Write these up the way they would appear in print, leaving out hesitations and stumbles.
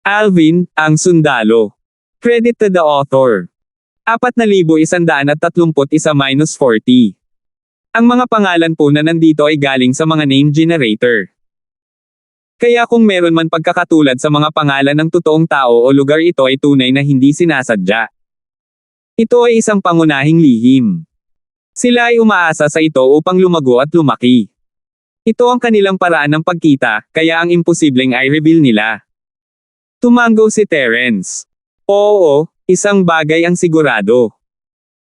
Alvin, ang sundalo. Credit to the author. 4,131-40. Ang mga pangalan po na nandito ay galing sa mga name generator. Kaya kung meron man pagkakatulad sa mga pangalan ng totoong tao o lugar, ito ay tunay na hindi sinasadya. Ito ay isang pangunahing lihim. Sila ay umaasa sa ito upang lumago at lumaki. Ito ang kanilang paraan ng pagkita, kaya ang imposibleng ay reveal nila. Tumango si Terence. Oo, isang bagay ang sigurado.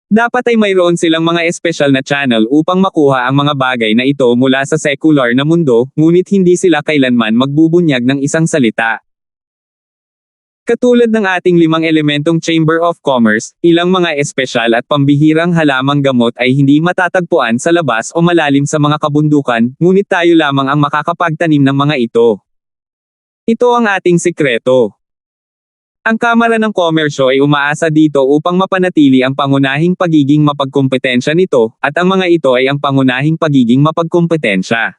Dapat ay mayroon silang mga espesyal na channel upang makuha ang mga bagay na ito mula sa secular na mundo, ngunit hindi sila kailanman magbubunyag ng isang salita. Katulad ng ating 5 elementong Chamber of Commerce, ilang mga espesyal at pambihirang halamang gamot ay hindi matatagpuan sa labas o malalim sa mga kabundukan, ngunit tayo lamang ang makakapagtanim ng mga ito. Ito ang ating sikreto. Ang Kamara ng Komersyo ay umaasa dito upang mapanatili ang pangunahing pagiging mapagkompetensya nito, at ang mga ito ay ang pangunahing pagiging mapagkompetensya.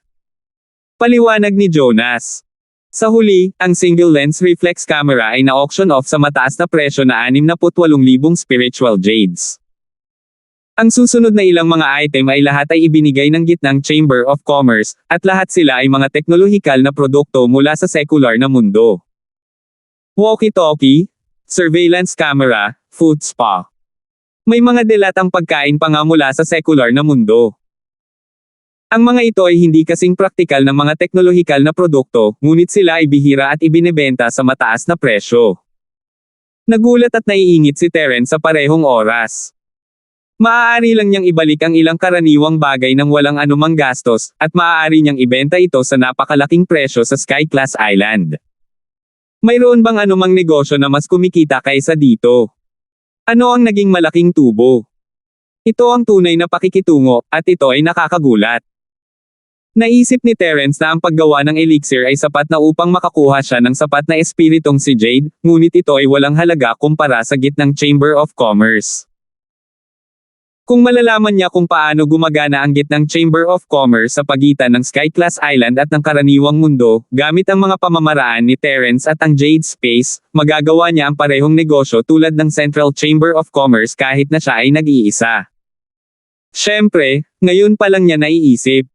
Paliwanag ni Jonas. Sa huli, ang single-lens reflex camera ay na-auction off sa mataas na presyo na 68,000 spiritual jades. Ang susunod na ilang mga item ay lahat ay ibinigay ng gitnang Chamber of Commerce, at lahat sila ay mga teknolohikal na produkto mula sa secular na mundo. Walkie-talkie, surveillance camera, food spa. May mga dilatang pagkain pa nga mula sa secular na mundo. Ang mga ito ay hindi kasing praktikal ng mga teknolohikal na produkto, ngunit sila ay bihira at ibinebenta sa mataas na presyo. Nagulat at naiingit si Terence sa parehong oras. Maaari lang niyang ibalik ang ilang karaniwang bagay ng walang anumang gastos, at maaari niyang ibenta ito sa napakalaking presyo sa Sky Class Island. Mayroon bang anumang negosyo na mas kumikita kaysa dito? Ano ang naging malaking tubo? Ito ang tunay na pakikitungo, at ito ay nakakagulat. Naisip ni Terence na ang paggawa ng elixir ay sapat na upang makakuha siya ng sapat na espiritong si Jade, ngunit ito ay walang halaga kumpara sa gitnang Chamber of Commerce. Kung malalaman niya kung paano gumagana ang gitnang Chamber of Commerce sa pagitan ng Sky Class Island at ng karaniwang mundo, gamit ang mga pamamaraan ni Terence at ang Jade Space, magagawa niya ang parehong negosyo tulad ng Central Chamber of Commerce kahit na siya ay nag-iisa. Siyempre, ngayon pa lang niya naiisip.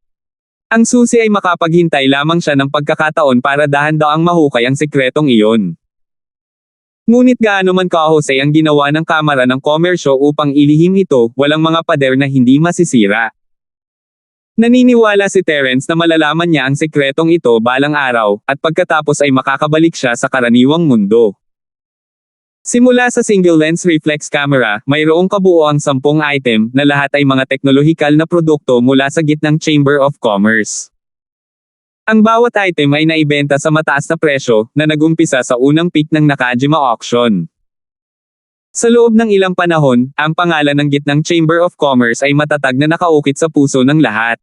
Ang susi ay makapaghintay lamang siya ng pagkakataon para dahan-daang mahukay ang sikretong iyon. Ngunit gaano man kahusay ang ginawa ng Kamara ng Komersyo upang ilihim ito, walang mga pader na hindi masisira. Naniniwala si Terence na malalaman niya ang sikretong ito balang araw, at pagkatapos ay makakabalik siya sa karaniwang mundo. Simula sa single-lens reflex camera, mayroong kabuoang 10 item na lahat ay mga teknolohikal na produkto mula sa gitnang Chamber of Commerce. Ang bawat item ay naibenta sa mataas na presyo na nagumpisa sa unang peak ng Nakajima auction. Sa loob ng ilang panahon, ang pangalan ng gitnang Chamber of Commerce ay matatag na nakaukit sa puso ng lahat.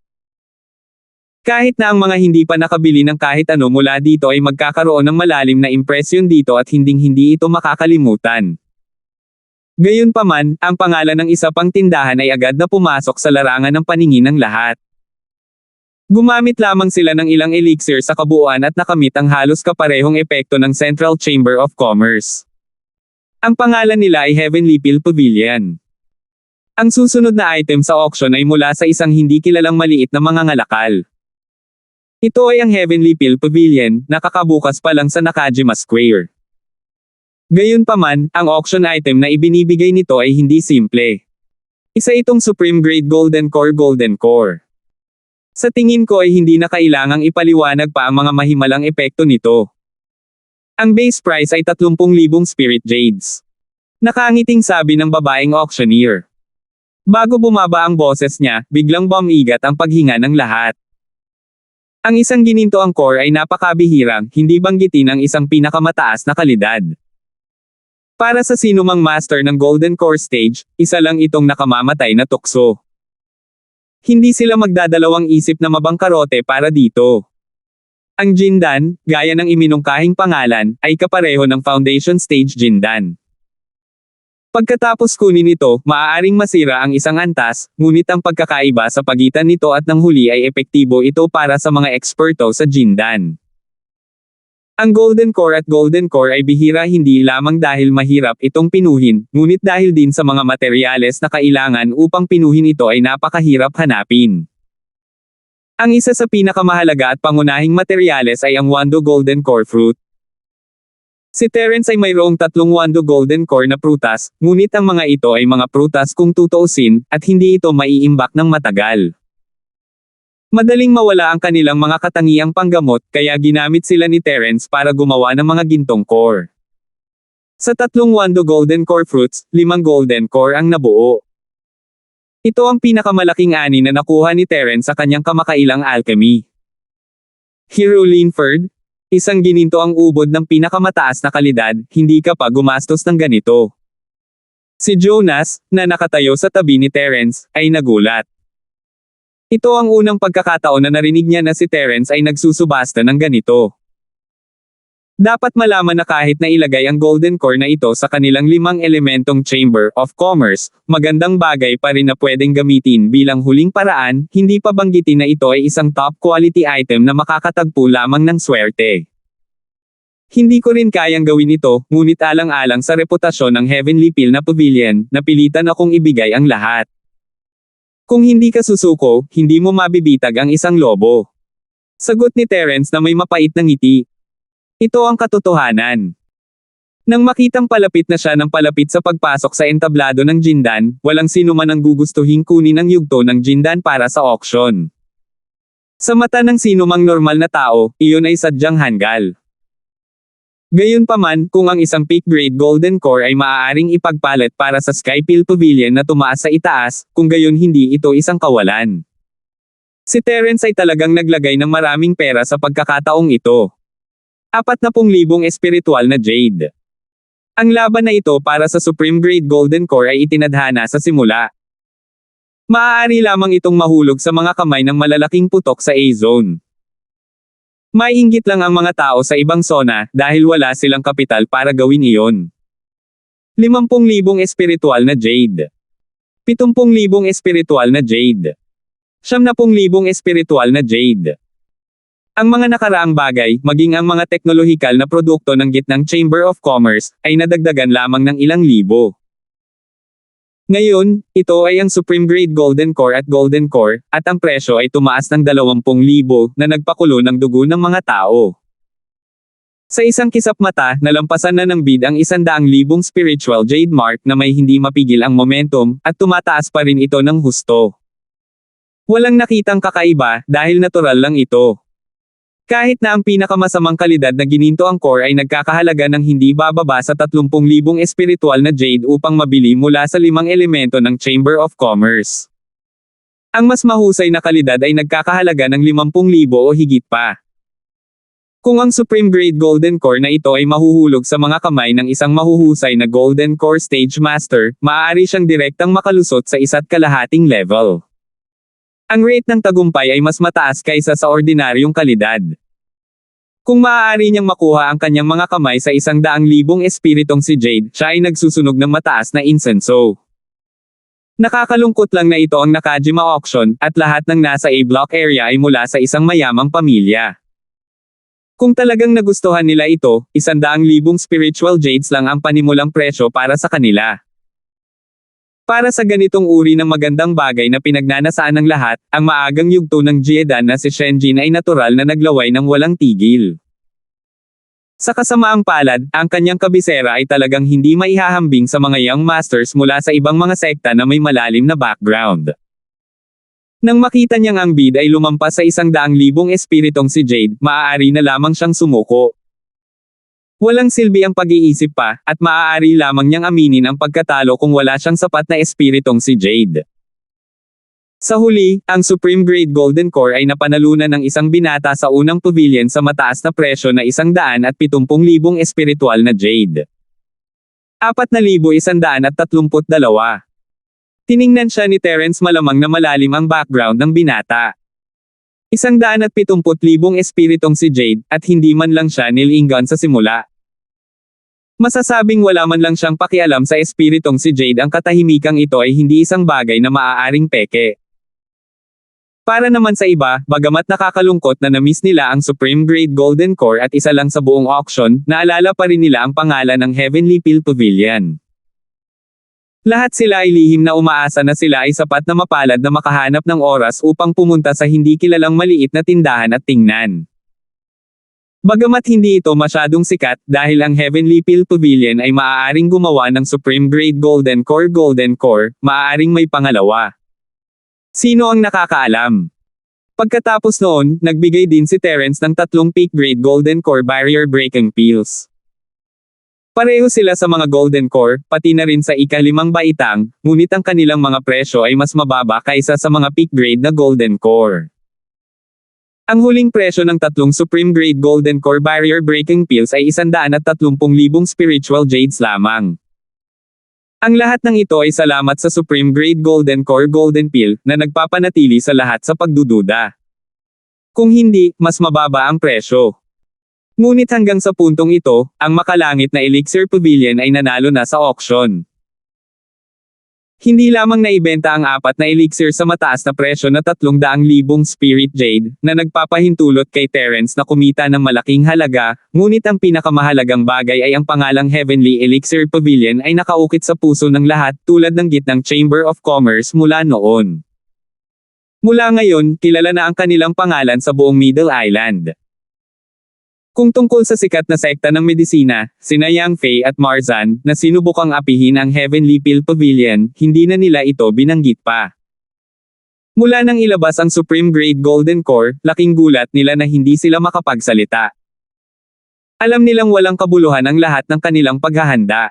Kahit na ang mga hindi pa nakabili ng kahit ano mula dito ay magkakaroon ng malalim na impresyon dito at hinding-hindi ito makakalimutan. Gayunpaman, ang pangalan ng isa pang tindahan ay agad na pumasok sa larangan ng paningin ng lahat. Gumamit lamang sila ng ilang elixir sa kabuuan at nakamit ang halos kaparehong epekto ng Central Chamber of Commerce. Ang pangalan nila ay Heavenly Pill Pavilion. Ang susunod na item sa auction ay mula sa isang hindi kilalang maliit na mangangalakal. Ito ay ang Heavenly Pill Pavilion, nakakabukas pa lang sa Nakajima Square. Gayunpaman, ang auction item na ibinibigay nito ay hindi simple. Isa itong Supreme Grade Golden Core. Sa tingin ko ay hindi na kailangang ipaliwanag pa ang mga mahimalang epekto nito. Ang base price ay 30,000 Spirit Jades. Nakangiting sabi ng babaeng auctioneer. Bago bumaba ang boses niya, biglang bumigat ang paghinga ng lahat. Ang isang ginintoang core ay napakabihirang, hindi banggitin ang isang pinakamataas na kalidad. Para sa sinumang master ng Golden Core Stage, isa lang itong nakamamatay na tukso. Hindi sila magdadalawang isip na mabangkarote para dito. Ang Jindan, gaya ng iminungkahing pangalan, ay kapareho ng Foundation Stage Jindan. Pagkatapos kunin ito, maaaring masira ang isang antas, ngunit ang pagkakaiba sa pagitan nito at ng huli ay epektibo ito para sa mga eksperto sa Jindan. Ang golden core at golden core ay bihira hindi lamang dahil mahirap itong pinuhin, ngunit dahil din sa mga materyales na kailangan upang pinuhin ito ay napakahirap hanapin. Ang isa sa pinakamahalaga at pangunahing materyales ay ang Wando Golden Core Fruit. Si Terence ay mayroong 3 Wando Golden Core na prutas, ngunit ang mga ito ay mga prutas kung tutuusin, at hindi ito maiimbak ng matagal. Madaling mawala ang kanilang mga katangiang panggamot, kaya ginamit sila ni Terence para gumawa ng mga gintong core. Sa 3 Wando Golden Core Fruits, 5 Golden Core ang nabuo. Ito ang pinakamalaking ani na nakuha ni Terence sa kanyang kamakailang alchemy. Hero Linford, isang gininto ang ubod ng pinakamataas na kalidad, hindi ka pa gumastos ng ganito. Si Jonas, na nakatayo sa tabi ni Terence, ay nagulat. Ito ang unang pagkakataon na narinig niya na si Terence ay nagsusubasta ng ganito. Dapat malaman na kahit na ilagay ang golden core na ito sa kanilang 5 elementong Chamber of Commerce, magandang bagay pa rin na pwedeng gamitin bilang huling paraan, hindi pa banggitin na ito ay isang top quality item na makakatagpo lamang ng swerte. Hindi ko rin kayang gawin ito, ngunit alang-alang sa reputasyon ng Heavenly Pill na Pavilion, napilitan akong ibigay ang lahat. Kung hindi ka susuko, hindi mo mabibitag ang isang lobo. Sagot ni Terence na may mapait na ngiti. Ito ang katotohanan. Nang makitang palapit na siya ng palapit sa pagpasok sa entablado ng Jindan, walang sino man ang gugustuhin kunin ang yugto ng Jindan para sa auction. Sa mata ng sino mang normal na tao, iyon ay sadyang hanggal. Gayunpaman, kung ang isang peak-grade golden core ay maaaring ipagpalit para sa Skypill Pavilion na tumaas sa itaas, kung gayon hindi ito isang kawalan. Si Terence ay talagang naglagay ng maraming pera sa pagkakataong ito. 40,000 espiritual na jade. Ang laban na ito para sa Supreme Grade Golden Core ay itinadhana sa simula. Maaari lamang itong mahulog sa mga kamay ng malalaking putok sa A-Zone. Maiinggit lang ang mga tao sa ibang zona dahil wala silang kapital para gawin iyon. 50,000 espiritual na jade. 70,000 espiritual na jade. 90,000 espiritual na jade. Ang mga nakaraang bagay, maging ang mga teknolohikal na produkto ng gitnang Chamber of Commerce, ay nadagdagan lamang ng ilang libo. Ngayon, ito ay ang Supreme Grade Golden Core at Golden Core, at ang presyo ay tumaas ng 20,000 na nagpakulo ng dugo ng mga tao. Sa isang kisap mata, nalampasan na ng bid ang 100,000 spiritual jade mark na may hindi mapigil ang momentum, at tumataas pa rin ito ng husto. Walang nakitang kakaiba, dahil natural lang ito. Kahit na ang pinakamasamang kalidad na gininto ang core ay nagkakahalaga ng hindi bababa sa 30,000 espiritual na jade upang mabili mula sa 5 elemento ng Chamber of Commerce. Ang mas mahusay na kalidad ay nagkakahalaga ng 50,000 o higit pa. Kung ang Supreme Grade Golden Core na ito ay mahuhulog sa mga kamay ng isang mahuhusay na Golden Core Stage Master, maaari siyang direktang makalusot sa 1.5 level. Ang rate ng tagumpay ay mas mataas kaysa sa ordinaryong kalidad. Kung maaari niyang makuha ang kanyang mga kamay sa 100,000 espiritong si Jade, siya ay nagsusunog ng mataas na insenso. Nakakalungkot lang na ito ang Nakajima auction, at lahat ng nasa A-block area ay mula sa isang mayamang pamilya. Kung talagang nagustuhan nila ito, 100,000 spiritual jades lang ang panimulang presyo para sa kanila. Para sa ganitong uri ng magandang bagay na pinagnanasaan ng lahat, ang maagang yugto ng Jiedan na si Shenjin ay natural na naglaway ng walang tigil. Sa kasamaang palad, ang kanyang kabisera ay talagang hindi maihahambing sa mga young masters mula sa ibang mga sekta na may malalim na background. Nang makita niyang ang bid ay lumampas sa 100,000 espiritong si Jade, maaari na lamang siyang sumuko. Walang silbi ang pag-iisip pa, at maaari lamang niyang aminin ang pagkatalo kung wala siyang sapat na espiritong si Jade. Sa huli, ang Supreme Grade Golden Core ay napanalunan ng isang binata sa unang pavilion sa mataas na presyo na 170,000 espiritual na Jade. 4,132. Tiningnan siya ni Terence, malamang na malalim ang background ng binata. 170,000 espiritong si Jade, at hindi man lang siya nilingan sa simula. Masasabing wala man lang siyang pakialam sa espiritong si Jade. Ang katahimikang ito ay hindi isang bagay na maaaring peke. Para naman sa iba, bagamat nakakalungkot na na-miss nila ang Supreme Grade Golden Core at isa lang sa buong auction, naalala pa rin nila ang pangalan ng Heavenly Peel Pavilion. Lahat sila ay lihim na umaasa na sila ay sapat na mapalad na makahanap ng oras upang pumunta sa hindi kilalang maliit na tindahan at tingnan. Bagamat hindi ito masyadong sikat dahil ang Heavenly Peel Pavilion ay maaaring gumawa ng Supreme Grade Golden Core, maaaring may pangalawa. Sino ang nakakaalam? Pagkatapos noon, nagbigay din si Terence ng 3 peak grade Golden Core barrier breaking peels. Pareho sila sa mga Golden Core, pati na rin sa ika-5 baitang, ngunit ang kanilang mga presyo ay mas mababa kaysa sa mga peak grade na Golden Core. Ang huling presyo ng 3 Supreme Grade Golden Core barrier breaking peels ay 130,000 spiritual jades lamang. Ang lahat ng ito ay salamat sa Supreme Grade Golden Core Golden Peel na nagpapanatili sa lahat sa pagdududa. Kung hindi, mas mababa ang presyo. Ngunit hanggang sa puntong ito, ang makalangit na Elixir Pavilion ay nanalo na sa auction. Hindi lamang naibenta ang 4 na elixir sa mataas na presyo na 300,000 Spirit Jade, na nagpapahintulot kay Terence na kumita ng malaking halaga, ngunit ang pinakamahalagang bagay ay ang pangalang Heavenly Elixir Pavilion ay nakaukit sa puso ng lahat tulad ng gitnang Chamber of Commerce mula noon. Mula ngayon, kilala na ang kanilang pangalan sa buong Middle Island. Kung tungkol sa sikat na sekta ng medisina, sina Yang Fei at Marzan, na sinubukang apihin ang Heavenly Peel Pavilion, hindi na nila ito binanggit pa. Mula nang ilabas ang Supreme Grade Golden Core, laking gulat nila na hindi sila makapagsalita. Alam nilang walang kabuluhan ang lahat ng kanilang paghahanda.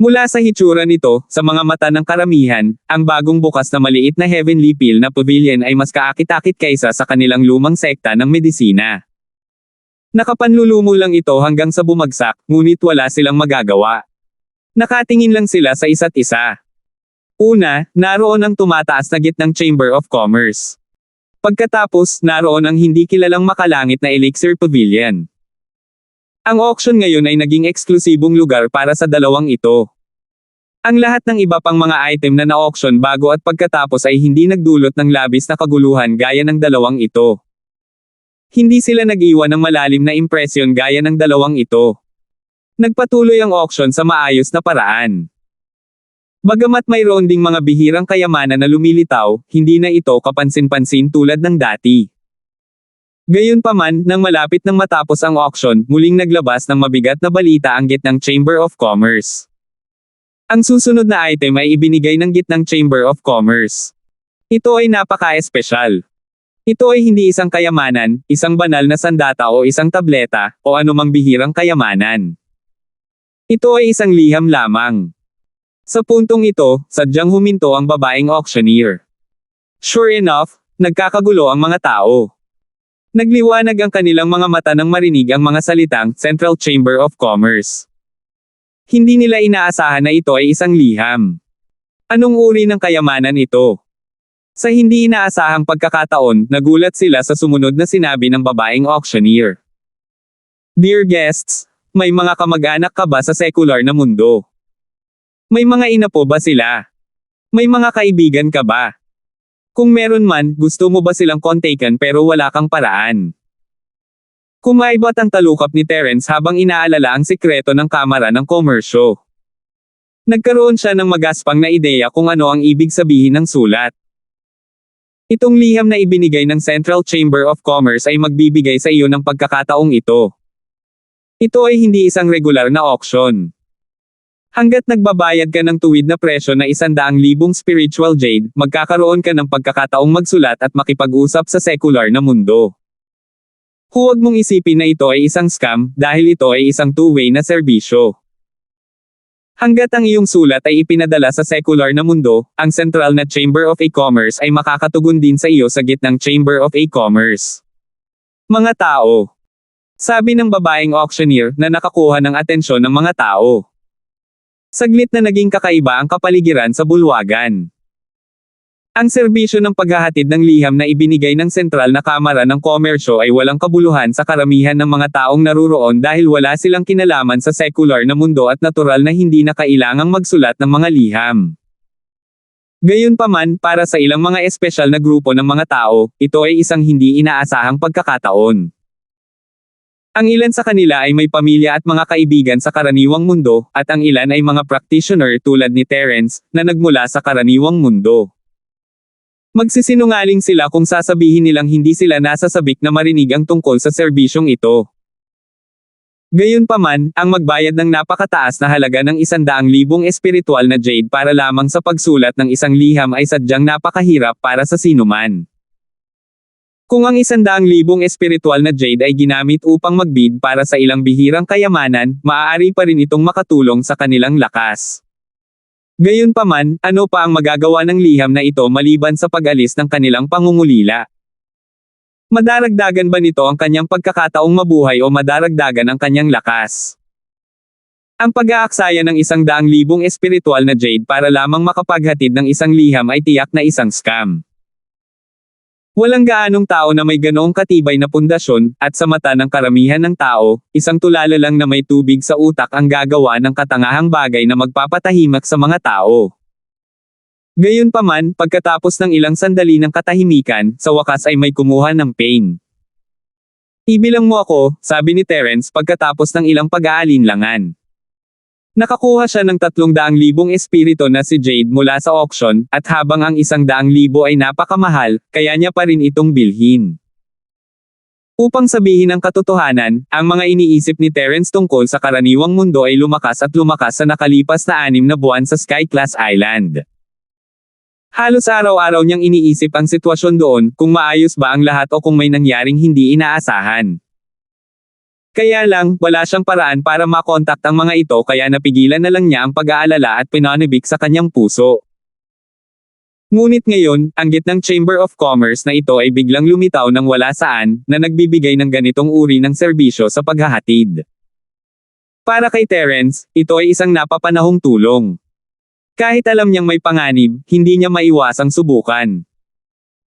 Mula sa hitsura nito, sa mga mata ng karamihan, ang bagong bukas na maliit na Heavenly Peel na Pavilion ay mas kaakit-akit kaysa sa kanilang lumang sekta ng medisina. Nakapanlulumo lang ito hanggang sa bumagsak, ngunit wala silang magagawa. Nakatingin lang sila sa isa't isa. Una, naroon ang tumataas na gitnang Chamber of Commerce. Pagkatapos, naroon ang hindi kilalang makalangit na Elixir Pavilion. Ang auction ngayon ay naging eksklusibong lugar para sa dalawang ito. Ang lahat ng iba pang mga item na na-auction bago at pagkatapos ay hindi nagdulot ng labis na kaguluhan gaya ng dalawang ito. Hindi sila nag-iwan ng malalim na impresyon gaya ng dalawang ito. Nagpatuloy ang auction sa maayos na paraan. Bagamat mayroon ding mga bihirang kayamanan na lumilitaw, hindi na ito kapansin-pansin tulad ng dati. Gayunpaman, nang malapit nang matapos ang auction, muling naglabas ng mabigat na balita ang gitnang Chamber of Commerce. Ang susunod na item ay ibinigay ng gitnang Chamber of Commerce. Ito ay napaka-espesyal. Ito ay hindi isang kayamanan, isang banal na sandata o isang tableta, o anumang bihirang kayamanan. Ito ay isang liham lamang. Sa puntong ito, sadyang huminto ang babaeng auctioneer. Sure enough, nagkakagulo ang mga tao. Nagliwanag ang kanilang mga mata nang marinig ang mga salitang Central Chamber of Commerce. Hindi nila inaasahan na ito ay isang liham. Anong uri ng kayamanan ito? Sa hindi inaasahang pagkakataon, nagulat sila sa sumunod na sinabi ng babaeng auctioneer. Dear guests, may mga kamag-anak ka ba sa secular na mundo? May mga ina po ba sila? May mga kaibigan ka ba? Kung meron man, gusto mo ba silang kontaken pero wala kang paraan? Kumaibot ang talukap ni Terence habang inaalala ang sikreto ng kamara ng komersyo. Nagkaroon siya ng magaspang na ideya kung ano ang ibig sabihin ng sulat. Itong liham na ibinigay ng Central Chamber of Commerce ay magbibigay sa iyo ng pagkakataong ito. Ito ay hindi isang regular na auction. Hanggat nagbabayad ka ng tuwid na presyo na 100,000 spiritual jade, magkakaroon ka ng pagkakataong magsulat at makipag-usap sa secular na mundo. Huwag mong isipin na ito ay isang scam, dahil ito ay isang two-way na serbisyo. Hanggat ang iyong sulat ay ipinadala sa secular na mundo, ang Central na Chamber of E-Commerce ay makakatugon din sa iyo sa gitnang Chamber of E-Commerce. Mga tao. Sabi ng babaeng auctioneer na nakakuha ng atensyon ng mga tao. Saglit na naging kakaiba ang kapaligiran sa bulwagan. Ang serbisyo ng paghahatid ng liham na ibinigay ng Sentral na Kamara ng Komersyo ay walang kabuluhan sa karamihan ng mga taong naruroon dahil wala silang kinalaman sa secular na mundo at natural na hindi na kailangang magsulat ng mga liham. Gayunpaman, para sa ilang mga espesyal na grupo ng mga tao, ito ay isang hindi inaasahang pagkakataon. Ang ilan sa kanila ay may pamilya at mga kaibigan sa karaniwang mundo, at ang ilan ay mga practitioner tulad ni Terence, na nagmula sa karaniwang mundo. Magsisinungaling sila kung sasabihin nilang hindi sila nasasabik na marinig ang tungkol sa serbisyong ito. Gayunpaman, ang magbayad ng napakataas na halaga ng 100,000 espiritual na jade para lamang sa pagsulat ng isang liham ay sadyang napakahirap para sa sinuman. Kung ang 100,000 espiritual na jade ay ginamit upang magbid para sa ilang bihirang kayamanan, maaari pa rin itong makatulong sa kanilang lakas. Gayunpaman, ano pa ang magagawa ng liham na ito maliban sa pag-alis ng kanilang pangungulila? Madaragdagan ba nito ang kanyang pagkakataong mabuhay o madaragdagan ang kanyang lakas? Ang pag-aaksaya ng 100,000 espiritual na jade para lamang makapaghatid ng isang liham ay tiyak na isang scam. Walang gaanong tao na may ganoong katibay na pundasyon, at sa mata ng karamihan ng tao, isang tulala lang na may tubig sa utak ang gagawa ng katangahang bagay na magpapatahimik sa mga tao. Gayunpaman, pagkatapos ng ilang sandali ng katahimikan, sa wakas ay may kumuha ng pain. Ibilang mo ako, sabi ni Terence pagkatapos ng ilang pag-aalinlangan. Nakakuha siya ng 300,000 espiritu na si Jade mula sa auction, at habang ang 100,000 ay napakamahal, kaya niya pa rin itong bilhin. Upang sabihin ang katotohanan, ang mga iniisip ni Terence tungkol sa karaniwang mundo ay lumakas at lumakas sa nakalipas na 6 na buwan sa Sky Class Island. Halos araw-araw niyang iniisip ang sitwasyon doon, kung maayos ba ang lahat o kung may nangyaring hindi inaasahan. Kaya lang, wala siyang paraan para makontak ang mga ito kaya napigilan na lang niya ang pag-aalala at pinanibik sa kanyang puso. Ngunit ngayon, ang gitnang Chamber of Commerce na ito ay biglang lumitaw ng wala saan, na nagbibigay ng ganitong uri ng serbisyo sa paghahatid. Para kay Terence, ito ay isang napapanahong tulong. Kahit alam niyang may panganib, hindi niya maiwasang subukan.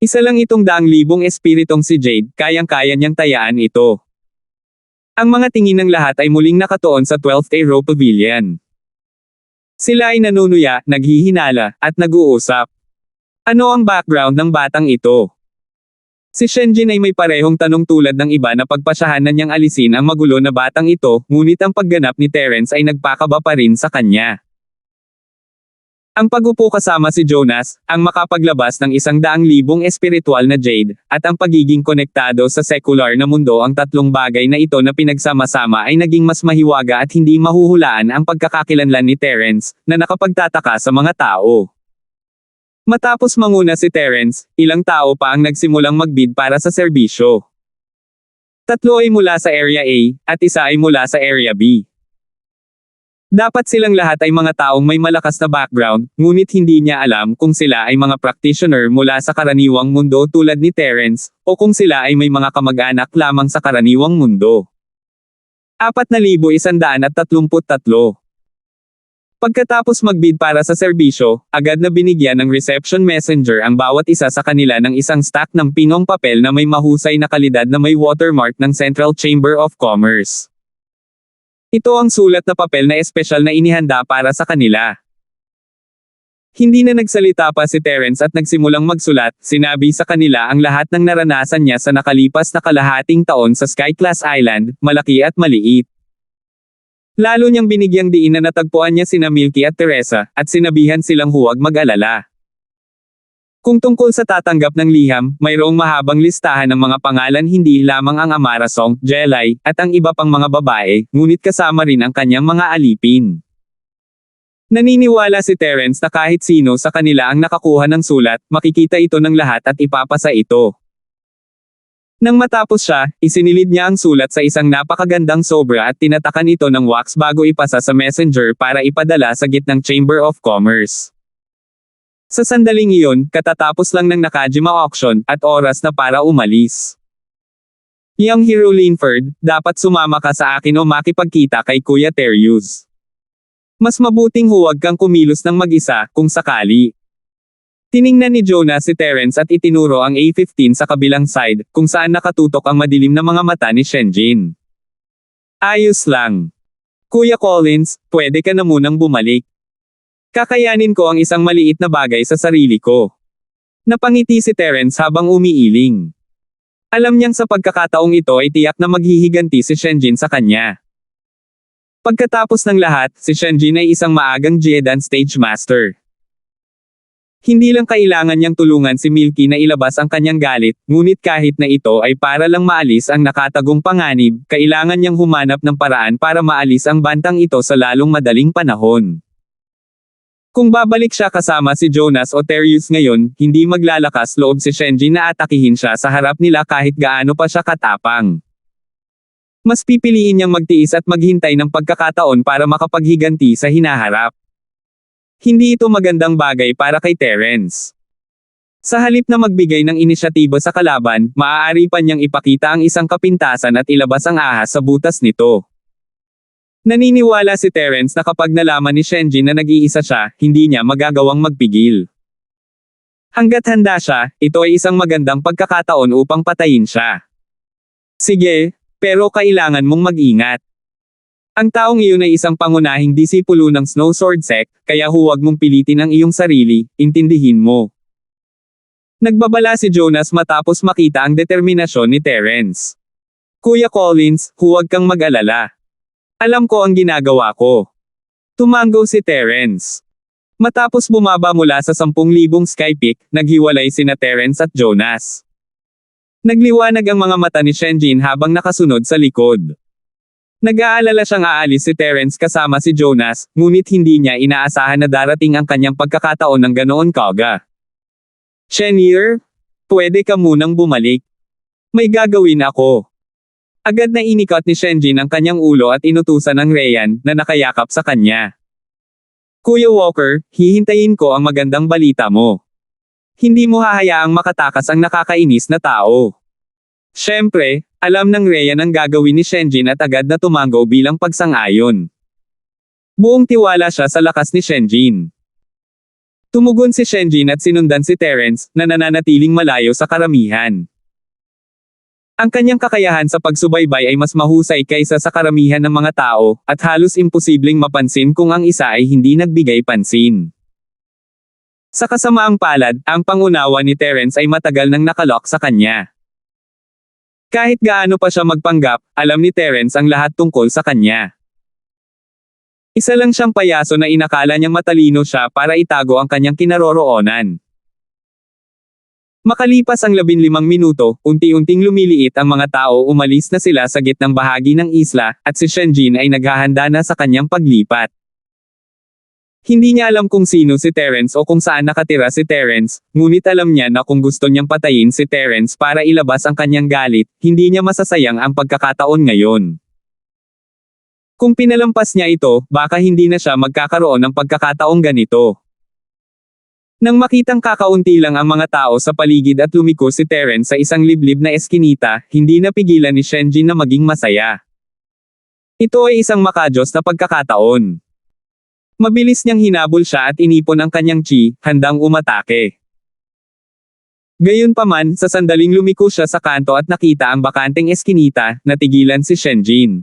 Isa lang itong 100,000 espiritong si Jade, kayang-kaya niyang tayaan ito. Ang mga tingin ng lahat ay muling nakatuon sa 12th Aero Pavilion. Sila ay nanunuya, naghihinala, at nag-uusap. Ano ang background ng batang ito? Si Shenjin ay may parehong tanong tulad ng iba na pagpasyahan niyang alisin ang magulo na batang ito, ngunit ang pagganap ni Terence ay nagpakaba pa rin sa kanya. Ang pagupo kasama si Jonas, ang makapaglabas ng 100,000 espiritual na jade, at ang pagiging konektado sa sekular na mundo ang tatlong bagay na ito na pinagsama-sama ay naging mas mahiwaga at hindi mahuhulaan ang pagkakakilanlan ni Terence, na nakapagtataka sa mga tao. Matapos manguna si Terence, ilang tao pa ang nagsimulang magbid para sa serbisyo. 3 ay mula sa Area A, at 1 ay mula sa Area B. Dapat silang lahat ay mga taong may malakas na background, ngunit hindi niya alam kung sila ay mga practitioner mula sa karaniwang mundo tulad ni Terence, o kung sila ay may mga kamag-anak lamang sa karaniwang mundo. 4,133. Pagkatapos magbid para sa serbisyo, agad na binigyan ng reception messenger ang bawat isa sa kanila ng isang stack ng pinong papel na may mahusay na kalidad na may watermark ng Central Chamber of Commerce. Ito ang sulat na papel na espesyal na inihanda para sa kanila. Hindi na nagsalita pa si Terence at nagsimulang magsulat, sinabi sa kanila ang lahat ng naranasan niya sa nakalipas na kalahating taon sa Sky Class Island, malaki at maliit. Lalo niyang binigyang diin na natagpuan niya sina Milky at Teresa, at sinabihan silang huwag mag-alala. Kung tungkol sa tatanggap ng liham, mayroong mahabang listahan ng mga pangalan hindi lamang ang Amarasong, Jelay, at ang iba pang mga babae, ngunit kasama rin ang kanyang mga alipin. Naniniwala si Terence na kahit sino sa kanila ang nakakuha ng sulat, makikita ito ng lahat at ipapasa ito. Nang matapos siya, isinilid niya ang sulat sa isang napakagandang sobra at tinatakan ito ng wax bago ipasa sa messenger para ipadala sa gitnang Chamber of Commerce. Sa sandaling iyon, katatapos lang ng Nakajima auction, at oras na para umalis. Young Hero Linford, dapat sumama ka sa akin o makipagkita kay Kuya Terius. Mas mabuting huwag kang kumilos ng mag-isa, kung sakali. Tiningnan ni Jonah si Terence at itinuro ang A15 sa kabilang side, kung saan nakatutok ang madilim na mga mata ni Shenjin. Ayos lang. Kuya Collins, pwede ka na munang bumalik. Kakayanin ko ang isang maliit na bagay sa sarili ko. Napangiti si Terence habang umiiling. Alam niyang sa pagkakataong ito ay tiyak na maghihiganti si Shenjin sa kanya. Pagkatapos ng lahat, si Shenjin ay isang maagang Jeodan stage master. Hindi lang kailangan niyang tulungan si Milky na ilabas ang kanyang galit, ngunit kahit na ito ay para lang maalis ang nakatagong panganib, kailangan niyang humanap ng paraan para maalis ang bantang ito sa lalong madaling panahon. Kung babalik siya kasama si Jonas o Terius ngayon, hindi maglalakas loob si Shenjin na atakihin siya sa harap nila kahit gaano pa siya katapang. Mas pipiliin niyang magtiis at maghintay ng pagkakataon para makapaghiganti sa hinaharap. Hindi ito magandang bagay para kay Terence. Sa halip na magbigay ng inisyatiba sa kalaban, maaari pa niyang ipakita ang isang kapintasan at ilabas ang ahas sa butas nito. Naniniwala si Terence na kapag nalaman ni Shenjin na nag-iisa siya, hindi niya magagawang magpigil. Hanggat handa siya, ito ay isang magandang pagkakataon upang patayin siya. Sige, pero kailangan mong mag-ingat. Ang taong iyon ay isang pangunahing disipulo ng Snow Sword Sect, kaya huwag mong pilitin ang iyong sarili, intindihin mo. Nagbabala si Jonas matapos makita ang determinasyon ni Terence. Kuya Collins, huwag kang mag-alala. Alam ko ang ginagawa ko. Tumango si Terence. Matapos bumaba mula sa 10,000 skypeak, naghiwalay sina Terence at Jonas. Nagliwanag ang mga mata ni Shenjin habang nakasunod sa likod. Nag-aalala siyang aalis si Terence kasama si Jonas, ngunit hindi niya inaasahan na darating ang kanyang pagkakataon ng ganoon kaga. Shenir, pwede ka munang bumalik. May gagawin ako. Agad na inikat ni Shenjin ang kanyang ulo at inutusan ng Ryan, na nakayakap sa kanya. Kuya Walker, hihintayin ko ang magandang balita mo. Hindi mo hahayaang makatakas ang nakakainis na tao. Siyempre, alam ng Ryan ang gagawin ni Shenjin at agad na tumango bilang pagsang-ayon. Buong tiwala siya sa lakas ni Shenjin. Tumugon si Shenjin at sinundan si Terence, na nananatiling malayo sa karamihan. Ang kanyang kakayahan sa pagsubaybay ay mas mahusay kaysa sa karamihan ng mga tao, at halos imposibleng mapansin kung ang isa ay hindi nagbigay pansin. Sa kasamaang palad, ang pangunawa ni Terence ay matagal nang nakalock sa kanya. Kahit gaano pa siya magpanggap, alam ni Terence ang lahat tungkol sa kanya. Isa lang siyang payaso na inakala niyang matalino siya para itago ang kanyang kinaroroonan. Makalipas ang 15 minuto, unti-unting lumiliit ang mga tao, umalis na sila sa gitnang bahagi ng isla, at si Shenjin ay naghahanda na sa kanyang paglipat. Hindi niya alam kung sino si Terence o kung saan nakatira si Terence, ngunit alam niya na kung gusto niyang patayin si Terence para ilabas ang kanyang galit, hindi niya masasayang ang pagkakataon ngayon. Kung pinalampas niya ito, baka hindi na siya magkakaroon ng pagkakataong ganito. Nang makitang kakaunti lang ang mga tao sa paligid at lumiko si Terence sa isang liblib na eskinita, hindi napigilan ni Shenjin na maging masaya. Ito ay isang makajos na pagkakataon. Mabilis niyang hinabol siya at inipon ang kanyang chi, handang umatake. Gayunpaman, sa sandaling lumiko siya sa kanto at nakita ang bakanteng eskinita, natigilan si Shenjin.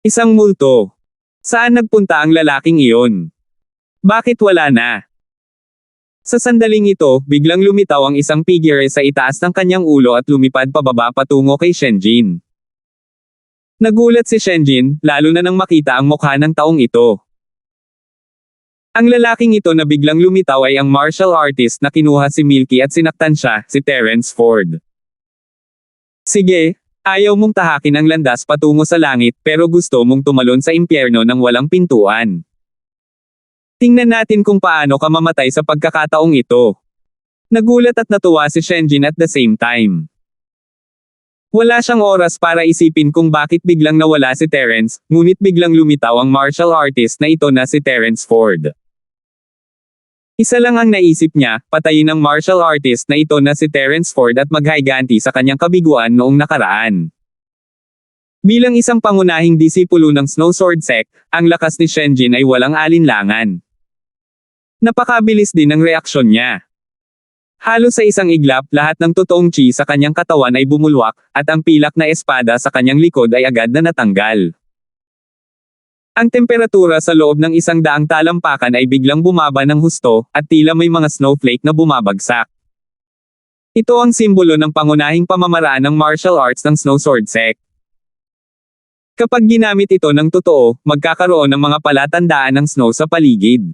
Isang multo. Saan nagpunta ang lalaking iyon? Bakit wala na? Sa sandaling ito, biglang lumitaw ang isang figure sa itaas ng kanyang ulo at lumipad pababa patungo kay Shenjin. Nagulat si Shenjin, lalo na nang makita ang mukha ng taong ito. Ang lalaking ito na biglang lumitaw ay ang martial artist na kinuha si Milky at sinaktan siya, si Terence Ford. Sige, ayaw mong tahakin ang landas patungo sa langit pero gusto mong tumalon sa impyerno ng walang pintuan. Tingnan natin kung paano ka mamatay sa pagkakataong ito. Nagulat at natuwa si Shenjin at the same time. Wala siyang oras para isipin kung bakit biglang nawala si Terence, ngunit biglang lumitaw ang martial artist na ito na si Terence Ford. Isa lang ang naisip niya, patayin ang martial artist na ito na si Terence Ford at maghayganti sa kanyang kabiguan noong nakaraan. Bilang isang pangunahing disipulo ng Snow Sword Sect, ang lakas ni Shenjin ay walang alinlangan. Napakabilis din ang reaksyon niya. Halos sa isang iglap, lahat ng totoong chi sa kanyang katawan ay bumulwak, at ang pilak na espada sa kanyang likod ay agad na natanggal. Ang temperatura sa loob ng 100 talampakan ay biglang bumaba ng husto, at tila may mga snowflake na bumabagsak. Ito ang simbolo ng pangunahing pamamaraan ng martial arts ng Snow Sword Sect. Kapag ginamit ito ng totoo, magkakaroon ng mga palatandaan ng snow sa paligid.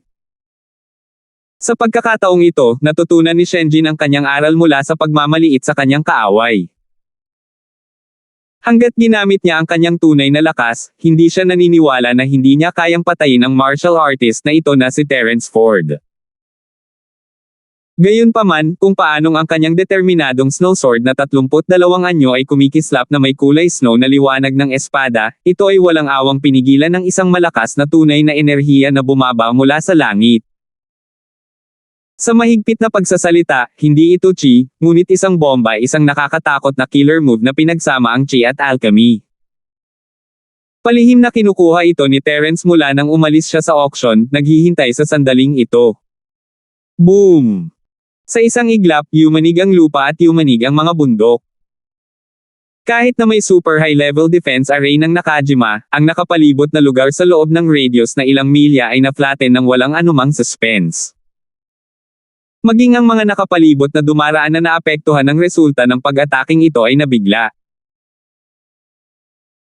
Sa pagkakataong ito, natutunan ni Shenjin ang kanyang aral mula sa pagmamaliit sa kanyang kaaway. Hangga't ginamit niya ang kanyang tunay na lakas, hindi siya naniniwala na hindi niya kayang patayin ang martial artist na ito na si Terence Ford. Gayunpaman, kung paanong ang kanyang determinadong snow sword na 32 anyo ay kumikislap na may kulay snow na liwanag ng espada, ito ay walang awang pinigilan ng isang malakas na tunay na enerhiya na bumaba mula sa langit. Sa mahigpit na pagsasalita, hindi ito chi, ngunit isang bomba, isang nakakatakot na killer move na pinagsama ang chi at alchemy. Palihim na kinukuha ito ni Terence mula nang umalis siya sa auction, naghihintay sa sandaling ito. Boom! Sa isang iglap, yumanig ang lupa at yumanig ang mga bundok. Kahit na may super high-level defense array ng Nakajima, ang nakapalibot na lugar sa loob ng radius na ilang milya ay na-flatten ng walang anumang suspense. Maging ang mga nakapalibot na dumaraan na naapektuhan ng resulta ng pag-ataking ito ay nabigla.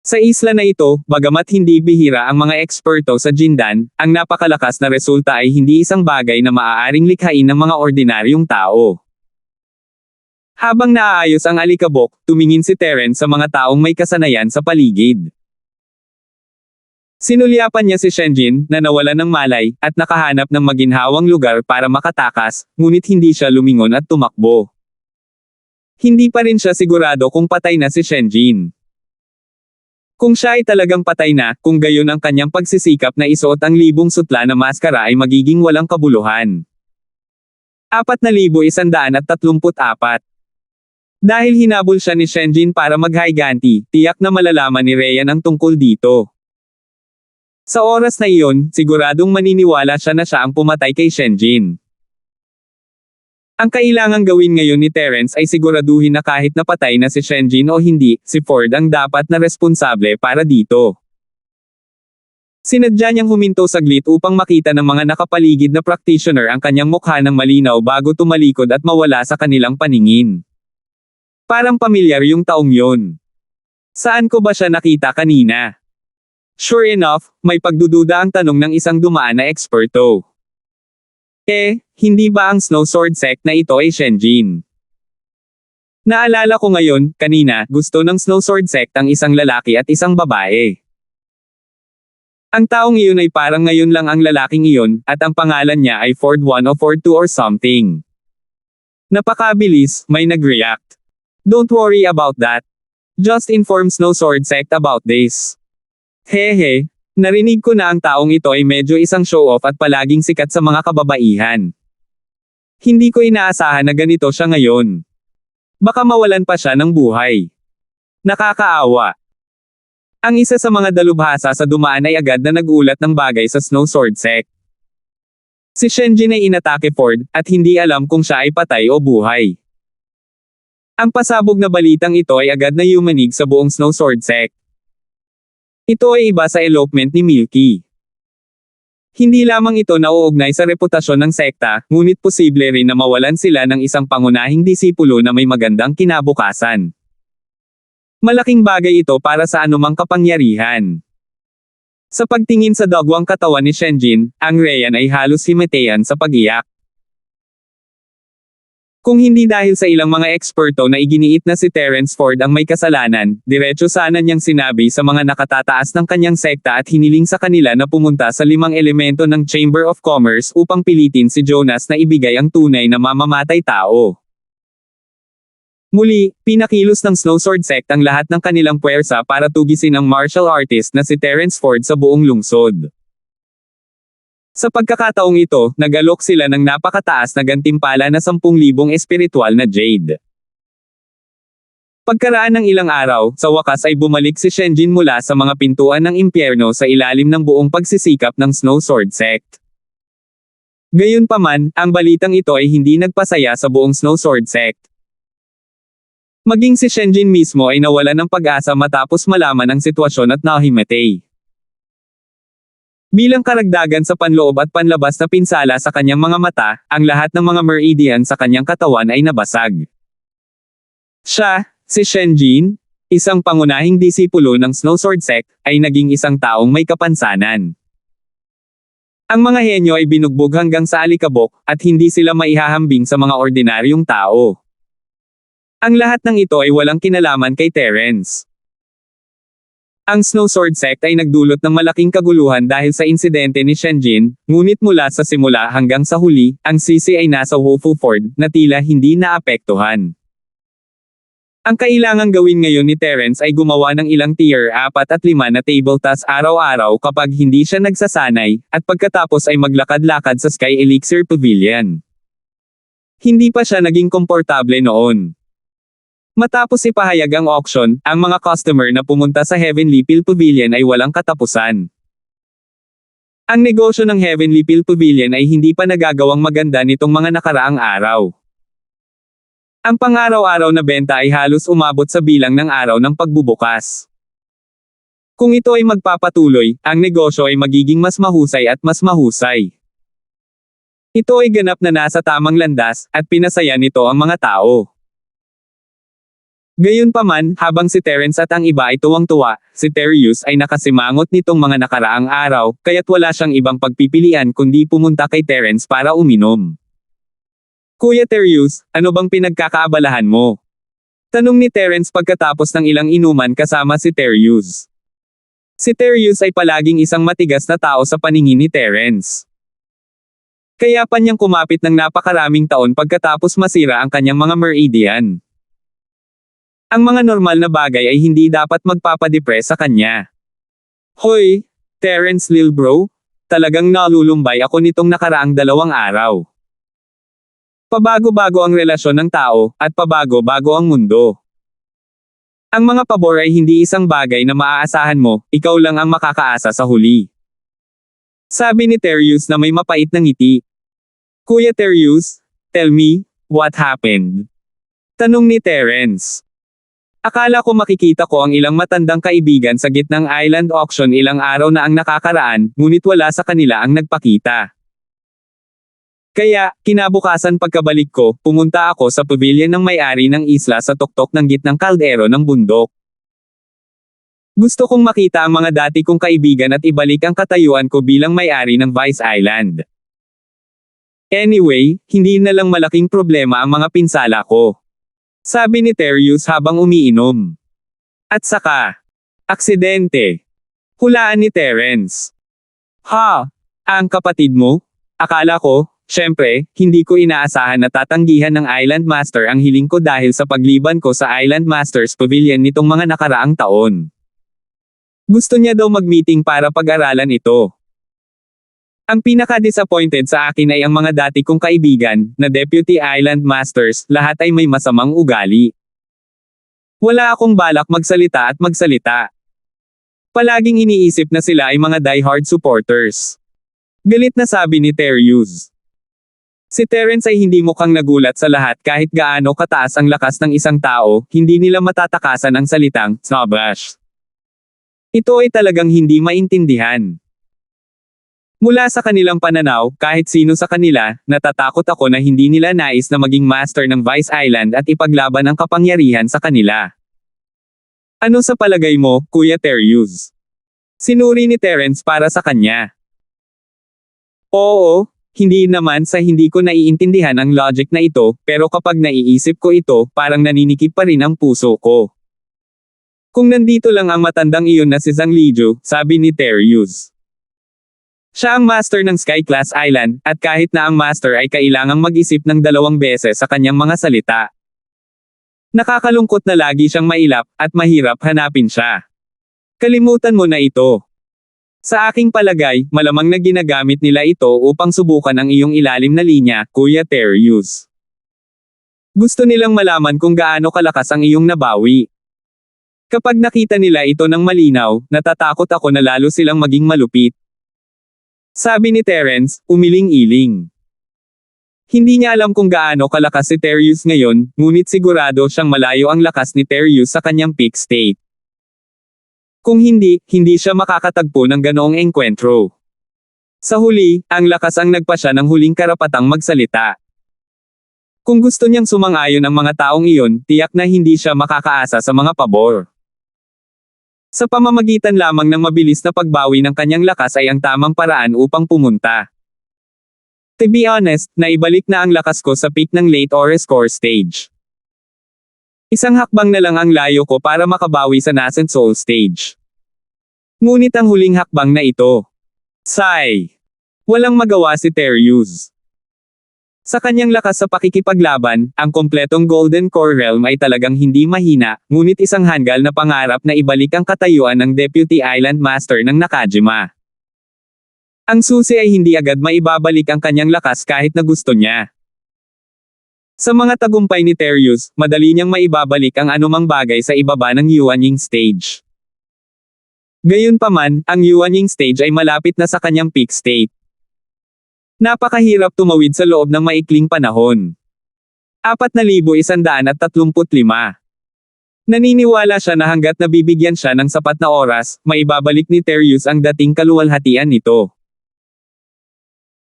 Sa isla na ito, bagamat hindi bihira ang mga eksperto sa Jindan, ang napakalakas na resulta ay hindi isang bagay na maaaring likhain ng mga ordinaryong tao. Habang naaayos ang alikabok, tumingin si Terence sa mga taong may kasanayan sa paligid. Sinulyapan niya si Shenjin, na nawalan ng malay, at nakahanap ng maginhawang lugar para makatakas, ngunit hindi siya lumingon at tumakbo. Hindi pa rin siya sigurado kung patay na si Shenjin. Kung siya ay talagang patay na, kung gayon ang kanyang pagsisikap na isuot ang libong sutla na maskara ay magiging walang kabuluhan. 4,134. Dahil hinabol siya ni Shenjin para mag-higanti, tiyak na malalaman ni Ryan ang tungkol dito. Sa oras na iyon, siguradong maniniwala siya na siya ang pumatay kay Shenjin. Ang kailangang gawin ngayon ni Terence ay siguraduhin na kahit napatay na si Shenjin o hindi, si Ford ang dapat na responsable para dito. Sinadya niyang huminto saglit upang makita ng mga nakapaligid na practitioner ang kanyang mukha ng malinaw bago tumalikod at mawala sa kanilang paningin. Parang pamilyar yung taong yon. Saan ko ba siya nakita kanina? Sure enough, may pagdududa ang tanong ng isang dumaan na eksperto. Hindi ba ang Snow Sword Sect na ito ay Shenjin? Naalala ko ngayon, kanina, gusto ng Snow Sword Sect ang isang lalaki at isang babae. Ang taong iyon ay parang ngayon lang ang lalaking iyon, at ang pangalan niya ay Ford 1 o Ford 2 or something. Napakabilis, may nag-react. Don't worry about that. Just inform Snow Sword Sect about this. Hehe, narinig ko na ang taong ito ay medyo isang show-off at palaging sikat sa mga kababaihan. Hindi ko inaasahan na ganito siya ngayon. Baka mawalan pa siya ng buhay. Nakakaawa. Ang isa sa mga dalubhasa sa dumaan ay agad na nag-ulat ng bagay sa Snow Sword Sect. Si Shenjin ay inatake Ford, at hindi alam kung siya ay patay o buhay. Ang pasabog na balitang ito ay agad na yumanig sa buong Snow Sword Sect. Ito ay iba sa elopement ni Milky. Hindi lamang ito nauugnay sa reputasyon ng sekta, ngunit posible rin na mawalan sila ng isang pangunahing disipulo na may magandang kinabukasan. Malaking bagay ito para sa anumang kapangyarihan. Sa pagtingin sa dagwang katawan ni Shenjin, ang Ryan ay halos himetean sa pag-iyak. Kung hindi dahil sa ilang mga eksperto na iginiit na si Terence Ford ang may kasalanan, diretso sana niyang sinabi sa mga nakatataas ng kanyang sekta at hiniling sa kanila na pumunta sa 5 elemento ng Chamber of Commerce upang pilitin si Jonas na ibigay ang tunay na mamamatay tao. Muli, pinakilos ng Snow Sword Sect ang lahat ng kanilang puwersa para tugisin ang martial artist na si Terence Ford sa buong lungsod. Sa pagkakataong ito, nag-alok sila ng napakataas na gantimpala na 10,000 espiritual na jade. Pagkaraan ng ilang araw, sa wakas ay bumalik si Shenjin mula sa mga pintuan ng impyerno sa ilalim ng buong pagsisikap ng Snow Sword Sect. Gayunpaman, ang balitang ito ay hindi nagpasaya sa buong Snow Sword Sect. Maging si Shenjin mismo ay nawalan ng pag-asa matapos malaman ang sitwasyon at nahimatay. Bilang karagdagan sa panloob at panlabas na pinsala sa kanyang mga mata, ang lahat ng mga meridian sa kanyang katawan ay nabasag. Siya, si Shenjin, isang pangunahing disipulo ng Snow Sword Sect, ay naging isang taong may kapansanan. Ang mga henyo ay binugbog hanggang sa alikabok, at hindi sila maihahambing sa mga ordinaryong tao. Ang lahat ng ito ay walang kinalaman kay Terence. Ang Snow Sword Sect ay nagdulot ng malaking kaguluhan dahil sa insidente ni Shenjin, ngunit mula sa simula hanggang sa huli, ang sisi ay nasa Wofu Ford, na tila hindi naapektuhan. Ang kailangang gawin ngayon ni Terence ay gumawa ng ilang tier 4 at 5 na table tasks araw-araw kapag hindi siya nagsasanay, at pagkatapos ay maglakad-lakad sa Sky Elixir Pavilion. Hindi pa siya naging komportable noon. Matapos ipahayag ang auction, ang mga customer na pumunta sa Heavenly Pill Pavilion ay walang katapusan. Ang negosyo ng Heavenly Pill Pavilion ay hindi pa nagagawang maganda nitong mga nakaraang araw. Ang pang-araw-araw na benta ay halos umabot sa bilang ng araw ng pagbubukas. Kung ito ay magpapatuloy, ang negosyo ay magiging mas mahusay at mas mahusay. Ito ay ganap na nasa tamang landas, at pinasaya nito ang mga tao. Gayunpaman, habang si Terence at ang iba ay tuwang-tuwa, si Terius ay nakasimangot nitong mga nakaraang araw, kaya't wala siyang ibang pagpipilian kundi pumunta kay Terence para uminom. Kuya Terius, ano bang pinagkakaabalahan mo? Tanong ni Terence pagkatapos ng ilang inuman kasama si Terius. Si Terius ay palaging isang matigas na tao sa paningin ni Terence. Kaya pa niyang kumapit ng napakaraming taon pagkatapos masira ang kanyang mga meridian. Ang mga normal na bagay ay hindi dapat magpapadepress sa kanya. Hoy, Terence Lil Bro, talagang nalulumbay ako nitong nakaraang 2 araw. Pabago-bago ang relasyon ng tao, at pabago-bago ang mundo. Ang mga pabor ay hindi isang bagay na maaasahan mo, ikaw lang ang makakaasa sa huli. Sabi ni Terius na may mapait na ngiti. Kuya Terius, tell me, what happened? Tanong ni Terence. Akala ko makikita ko ang ilang matandang kaibigan sa gitnang island auction ilang araw na ang nakakaraan, ngunit wala sa kanila ang nagpakita. Kaya, kinabukasan pagkabalik ko, pumunta ako sa pavilion ng may-ari ng isla sa tuktok ng gitnang kaldero ng bundok. Gusto kong makita ang mga dati kong kaibigan at ibalik ang katayuan ko bilang may-ari ng Vice Island. Anyway, hindi na lang malaking problema ang mga pinsala ko. Sabi ni Terius habang umiinom. At saka, aksidente. Hulaan ni Terence. Ha? Ang kapatid mo? Akala ko, syempre, hindi ko inaasahan na tatanggihan ng Island Master ang hiling ko dahil sa pagliban ko sa Island Masters Pavilion nitong mga nakaraang taon. Gusto niya daw mag-meeting para pag-aralan ito. Ang pinaka-disappointed sa akin ay ang mga dati kong kaibigan, na Deputy Island Masters, lahat ay may masamang ugali. Wala akong balak magsalita at magsalita. Palaging iniisip na sila ay mga die-hard supporters. Galit na sabi ni Terius. Si Terence ay hindi mukhang nagulat sa lahat kahit gaano kataas ang lakas ng isang tao, hindi nila matatakasan ang salitang, "Snobash." Ito ay talagang hindi maintindihan. Mula sa kanilang pananaw, kahit sino sa kanila, natatakot ako na hindi nila nais na maging master ng Vice Island at ipaglaban ang kapangyarihan sa kanila. Ano sa palagay mo, Kuya Terius? Sinuri ni Terence para sa kanya. Oo, hindi naman sa hindi ko naiintindihan ang logic na ito, pero kapag naiisip ko ito, parang naninikip pa rin ang puso ko. Kung nandito lang ang matandang iyon na si Zhang Liju, sabi ni Terius. Siya ang master ng Sky Class Island, at kahit na ang master ay kailangang mag-isip ng 2 beses sa kanyang mga salita. Nakakalungkot na lagi siyang mailap, at mahirap hanapin siya. Kalimutan mo na ito. Sa aking palagay, malamang na ginagamit nila ito upang subukan ang iyong ilalim na linya, Kuya Terius. Gusto nilang malaman kung gaano kalakas ang iyong nabawi. Kapag nakita nila ito ng malinaw, natatakot ako na lalo silang maging malupit. Sabi ni Terence, umiling-iling. Hindi niya alam kung gaano kalakas si Terius ngayon, ngunit sigurado siyang malayo ang lakas ni Terius sa kanyang peak state. Kung hindi, hindi siya makakatagpo ng ganoong engkwentro. Sa huli, ang lakas ang nagpasya ng huling karapatang magsalita. Kung gusto niyang sumang-ayon ang mga taong iyon, tiyak na hindi siya makakaasa sa mga pabor. Sa pamamagitan lamang ng mabilis na pagbawi ng kanyang lakas ay ang tamang paraan upang pumunta. To be honest, naibalik na ang lakas ko sa peak ng late or score stage. Isang hakbang na lang ang layo ko para makabawi sa nascent soul stage. Ngunit ang huling hakbang na ito. Sigh. Walang magawa si Terius. Sa kanyang lakas sa pakikipaglaban, ang kompletong Golden Core Realm ay talagang hindi mahina, ngunit isang hanggal na pangarap na ibalik ang katayuan ng Deputy Island Master ng Nakajima. Ang susi ay hindi agad maibabalik ang kanyang lakas kahit na gusto niya. Sa mga tagumpay ni Terius, madali niyang maibabalik ang anumang bagay sa ibaba ng Yuanying stage. Gayunpaman, ang Yuanying stage ay malapit na sa kanyang peak state. Napakahirap tumawid sa loob ng maikling panahon. 4,135. Naniniwala siya na hanggat nabibigyan siya ng sapat na oras, maibabalik ni Terius ang dating kaluwalhatian nito.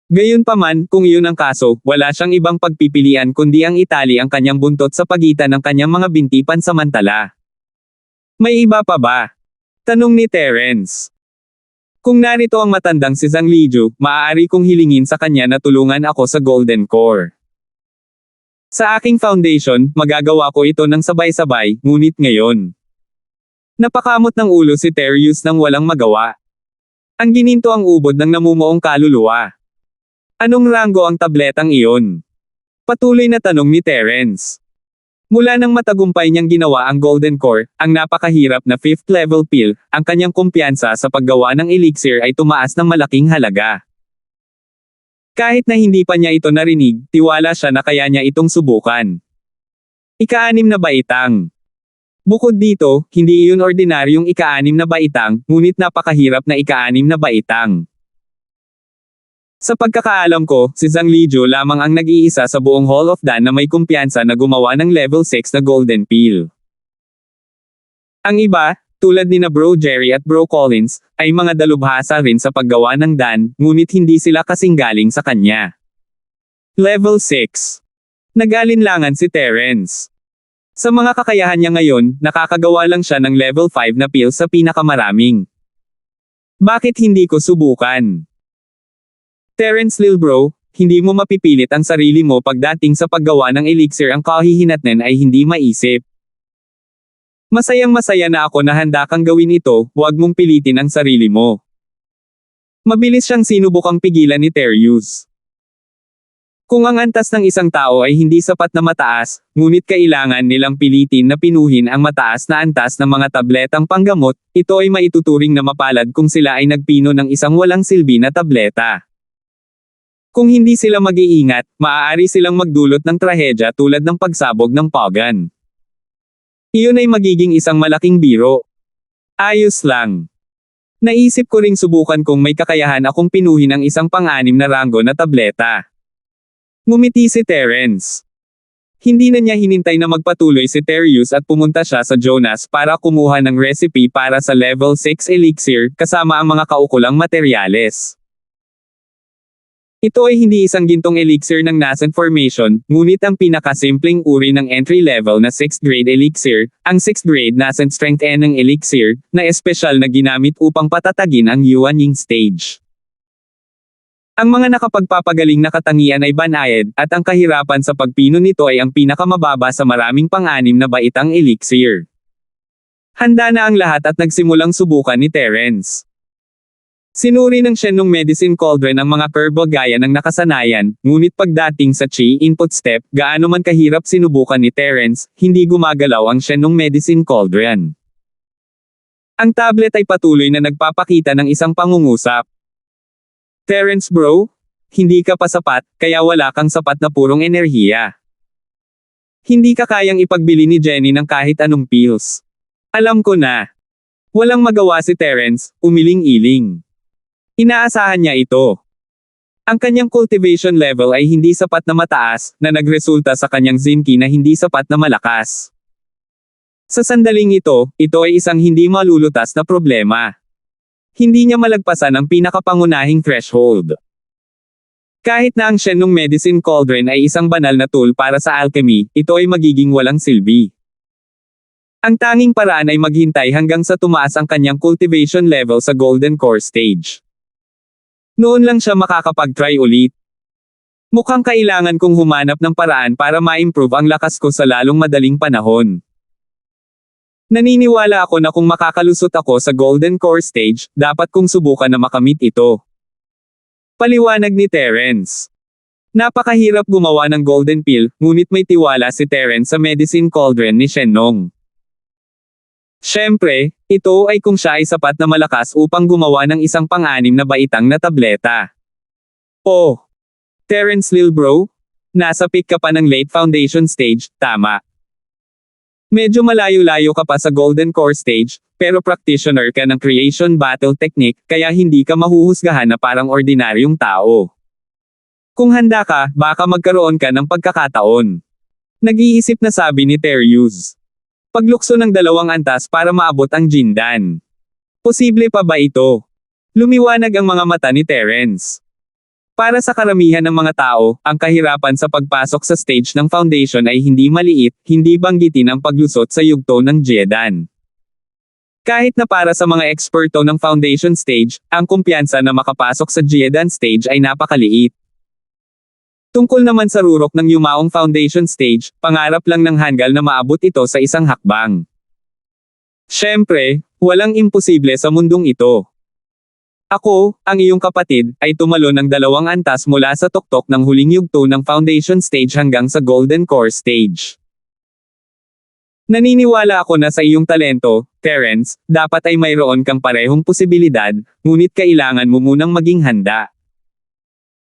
Gayunpaman, kung iyon ang kaso, wala siyang ibang pagpipilian kundi ang itali ang kanyang buntot sa pagitan ng kanyang mga binti pansamantala. May iba pa ba? Tanong ni Terence. Kung narito ang matandang si Zhang Liju, maaari kong hilingin sa kanya na tulungan ako sa Golden Core. Sa aking foundation, magagawa ko ito ng sabay-sabay, ngunit ngayon. Napakamot ng ulo si Terius nang walang magawa. Ang gininto ang ubod ng namumuong kaluluwa. Anong ranggo ang tabletang iyon? Patuloy na tanong ni Terence. Mula nang matagumpay niyang ginawa ang Golden Core, ang napakahirap na 5th level pill, ang kanyang kumpiyansa sa paggawa ng elixir ay tumaas ng malaking halaga. Kahit na hindi pa niya ito narinig, tiwala siya na kaya niya itong subukan. Ika-6 na baitang. Bukod dito, hindi iyon ordinaryong ika-6 na baitang, ngunit napakahirap na ika-6 na baitang. Sa pagkakaalam ko, si Zhang Liju lamang ang nag-iisa sa buong Hall of Dan na may kumpiyansa na gumawa ng level 6 na Golden Pill. Ang iba, tulad ni na Bro Jerry at Bro Collins, ay mga dalubhasa rin sa paggawa ng Dan, ngunit hindi sila kasing galing sa kanya. Level 6. Nag-alinlangan si Terence. Sa mga kakayahan niya ngayon, nakakagawa lang siya ng level 5 na pill sa pinakamaraming. Bakit hindi ko subukan? Terence Lil Bro, hindi mo mapipilit ang sarili mo pagdating sa paggawa ng elixir, ang kahihinatnan ay hindi maisip. Masayang-masaya na ako na handa kang gawin ito, huwag mong pilitin ang sarili mo. Mabilis siyang sinubukang pigilan ni Terius. Kung ang antas ng isang tao ay hindi sapat na mataas, ngunit kailangan nilang pilitin na pinuhin ang mataas na antas ng mga tabletang panggamot, ito ay maituturing na mapalad kung sila ay nagpino ng isang walang silbi na tableta. Kung hindi sila mag-iingat, maaari silang magdulot ng trahedya tulad ng pagsabog ng Pogan. Iyon ay magiging isang malaking biro. Ayos lang. Naisip ko ring subukan kung may kakayahan akong pinuhin ang isang pang-6 na ranggo na tableta. Ngumiti si Terence. Hindi na niya hinintay na magpatuloy si Terius at pumunta siya sa Jonas para kumuha ng recipe para sa level 6 elixir, kasama ang mga kaukulang materyales. Ito ay hindi isang gintong elixir ng nascent formation, ngunit ang pinakasimpleng uri ng entry-level na 6th grade elixir, ang 6th grade nascent strength N ng elixir, na espesyal na ginamit upang patatagin ang Yuanying stage. Ang mga nakapagpapagaling na katangian ay banayad, at ang kahirapan sa pagpino nito ay ang pinakamababa sa maraming pang-6 na baitang elixir. Handa na ang lahat at nagsimulang subukan ni Terence. Sinuri ng Shenong Medicine Cauldron ang mga curve gaya ng nakasanayan, ngunit pagdating sa Chi input step, gaano man kahirap sinubukan ni Terence, hindi gumagalaw ang Shenong Medicine Cauldron. Ang tablet ay patuloy na nagpapakita ng isang pangungusap. Terence bro, hindi ka pa sapat, kaya wala kang sapat na purong enerhiya. Hindi ka kayang ipagbili ni Jenny ng kahit anong pills. Alam ko na. Walang magawa si Terence, umiling-iling. Inaasahan niya ito. Ang kanyang cultivation level ay hindi sapat na mataas, na nagresulta sa kanyang Zinki na hindi sapat na malakas. Sa sandaling ito ay isang hindi malulutas na problema. Hindi niya malagpasan ang pinakapangunahing threshold. Kahit na ang Shenlong Medicine Cauldron ay isang banal na tool para sa alchemy, ito ay magiging walang silbi. Ang tanging paraan ay maghintay hanggang sa tumaas ang kanyang cultivation level sa Golden Core stage. Noon lang siya makakapag-try ulit. Mukhang kailangan kong humanap ng paraan para ma-improve ang lakas ko sa lalong madaling panahon. Naniniwala ako na kung makakalusot ako sa Golden Core stage, dapat kong subukan na makamit ito. Paliwanag ni Terence. Napakahirap gumawa ng Golden Pill, ngunit may tiwala si Terence sa Medicine Cauldron ni Shenlong. Siyempre, ito ay kung siya ay sapat na malakas upang gumawa ng isang pang-anim na baitang na tableta. Oh! Terence Lil Bro? Nasa peak ka pa ng late foundation stage, tama. Medyo malayo-layo ka pa sa Golden Core stage, pero practitioner ka ng Creation Battle Technique, kaya hindi ka mahuhusgahan na parang ordinaryong tao. Kung handa ka, baka magkaroon ka ng pagkakataon. Nag-iisip na sabi ni Terius. Paglukso ng 2 antas para maabot ang Jindan. Posible pa ba ito? Lumiwanag ang mga mata ni Terence. Para sa karamihan ng mga tao, ang kahirapan sa pagpasok sa stage ng foundation ay hindi maliit, hindi banggitin ang paglusot sa yugto ng Jiedan. Kahit na para sa mga eksperto ng foundation stage, ang kumpiyansa na makapasok sa Jiedan stage ay napakaliit. Tungkol naman sa rurok ng yumaong foundation stage, pangarap lang ng Hangul na maabot ito sa isang hakbang. Siyempre, walang imposible sa mundong ito. Ako, ang iyong kapatid, ay tumalo ng 2 antas mula sa tuktok ng huling yugto ng foundation stage hanggang sa Golden Core stage. Naniniwala ako na sa iyong talento, Terence, dapat ay mayroon kang parehong posibilidad, ngunit kailangan mo munang maging handa.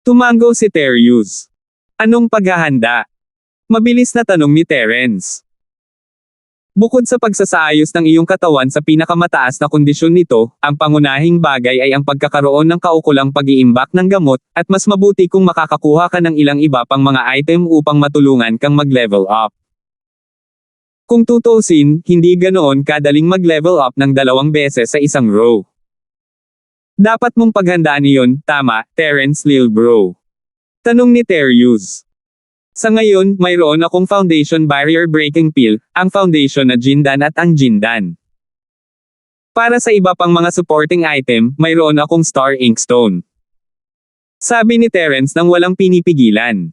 Tumango si Terius. Anong paghahanda? Mabilis na tanong ni Terence. Bukod sa pagsasaayos ng iyong katawan sa pinakamataas na kondisyon nito, ang pangunahing bagay ay ang pagkakaroon ng kaukulang pag-iimbak ng gamot, at mas mabuti kung makakakuha ka ng ilang iba pang mga item upang matulungan kang mag-level up. Kung tutuusin, hindi ganoon kadaling mag-level up ng 2 beses sa isang row. Dapat mong paghandaan iyon, tama, Terence Lil Bro. Tanong ni Terius. Sa ngayon, mayroon akong Foundation Barrier Breaking Pill, ang Foundation na Jindan at ang Jindan. Para sa iba pang mga supporting item, mayroon akong Star Inkstone. Sabi ni Terence nang walang pinipigilan.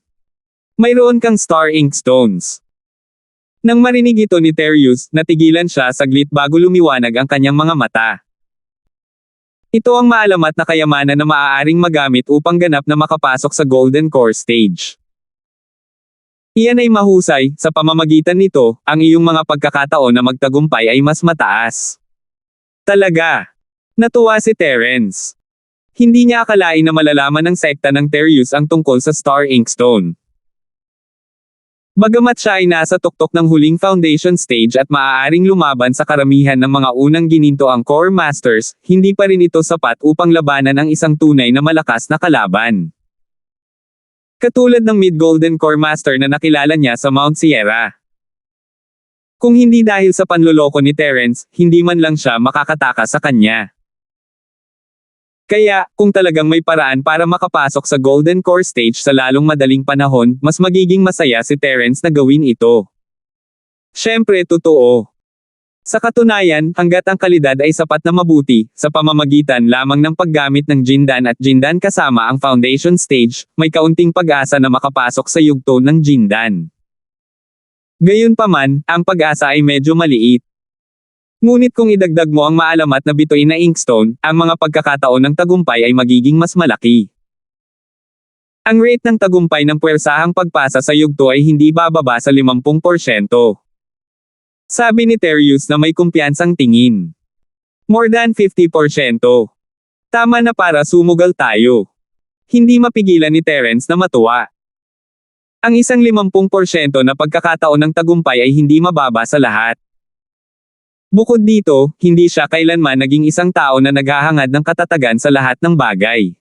Mayroon kang Star Inkstones. Nang marinig ito ni Terius, natigilan siya saglit bago lumiwanag ang kanyang mga mata. Ito ang maalamat na kayamanan na maaaring magamit upang ganap na makapasok sa Golden Core stage. Iyan ay mahusay, sa pamamagitan nito, ang iyong mga pagkakataon na magtagumpay ay mas mataas. Talaga. Natuwa si Terence. Hindi niya akalain na malalaman ng sekta ng Terius ang tungkol sa Star Inkstone. Bagamat siya ay nasa tuktok ng huling foundation stage at maaaring lumaban sa karamihan ng mga unang gininto ang Core Masters, hindi pa rin ito sapat upang labanan ang isang tunay na malakas na kalaban. Katulad ng Mid-Golden Core Master na nakilala niya sa Mount Sierra. Kung hindi dahil sa panloloko ni Terence, hindi man lang siya makakatakas sa kanya. Kaya, kung talagang may paraan para makapasok sa Golden Core stage sa lalong madaling panahon, mas magiging masaya si Terence na gawin ito. Siyempre totoo. Sa katunayan, hanggat ang kalidad ay sapat na mabuti, sa pamamagitan lamang ng paggamit ng Jindan at Jindan kasama ang foundation stage, may kaunting pag-asa na makapasok sa yugto ng Jindan. Gayunpaman, ang pag-asa ay medyo maliit. Ngunit kung idagdag mo ang maalamat na bituin na Inkstone, ang mga pagkakataon ng tagumpay ay magiging mas malaki. Ang rate ng tagumpay ng puwersahang pagpasa sa yugto ay hindi bababa sa 50%. Sabi ni Terius na may kumpiyansang tingin. More than 50%. Tama na para sumugal tayo. Hindi mapigilan ni Terence na matuwa. Ang isang 50% na pagkakataon ng tagumpay ay hindi mababa sa lahat. Bukod dito, hindi siya kailanman naging isang tao na naghahangad ng katatagan sa lahat ng bagay.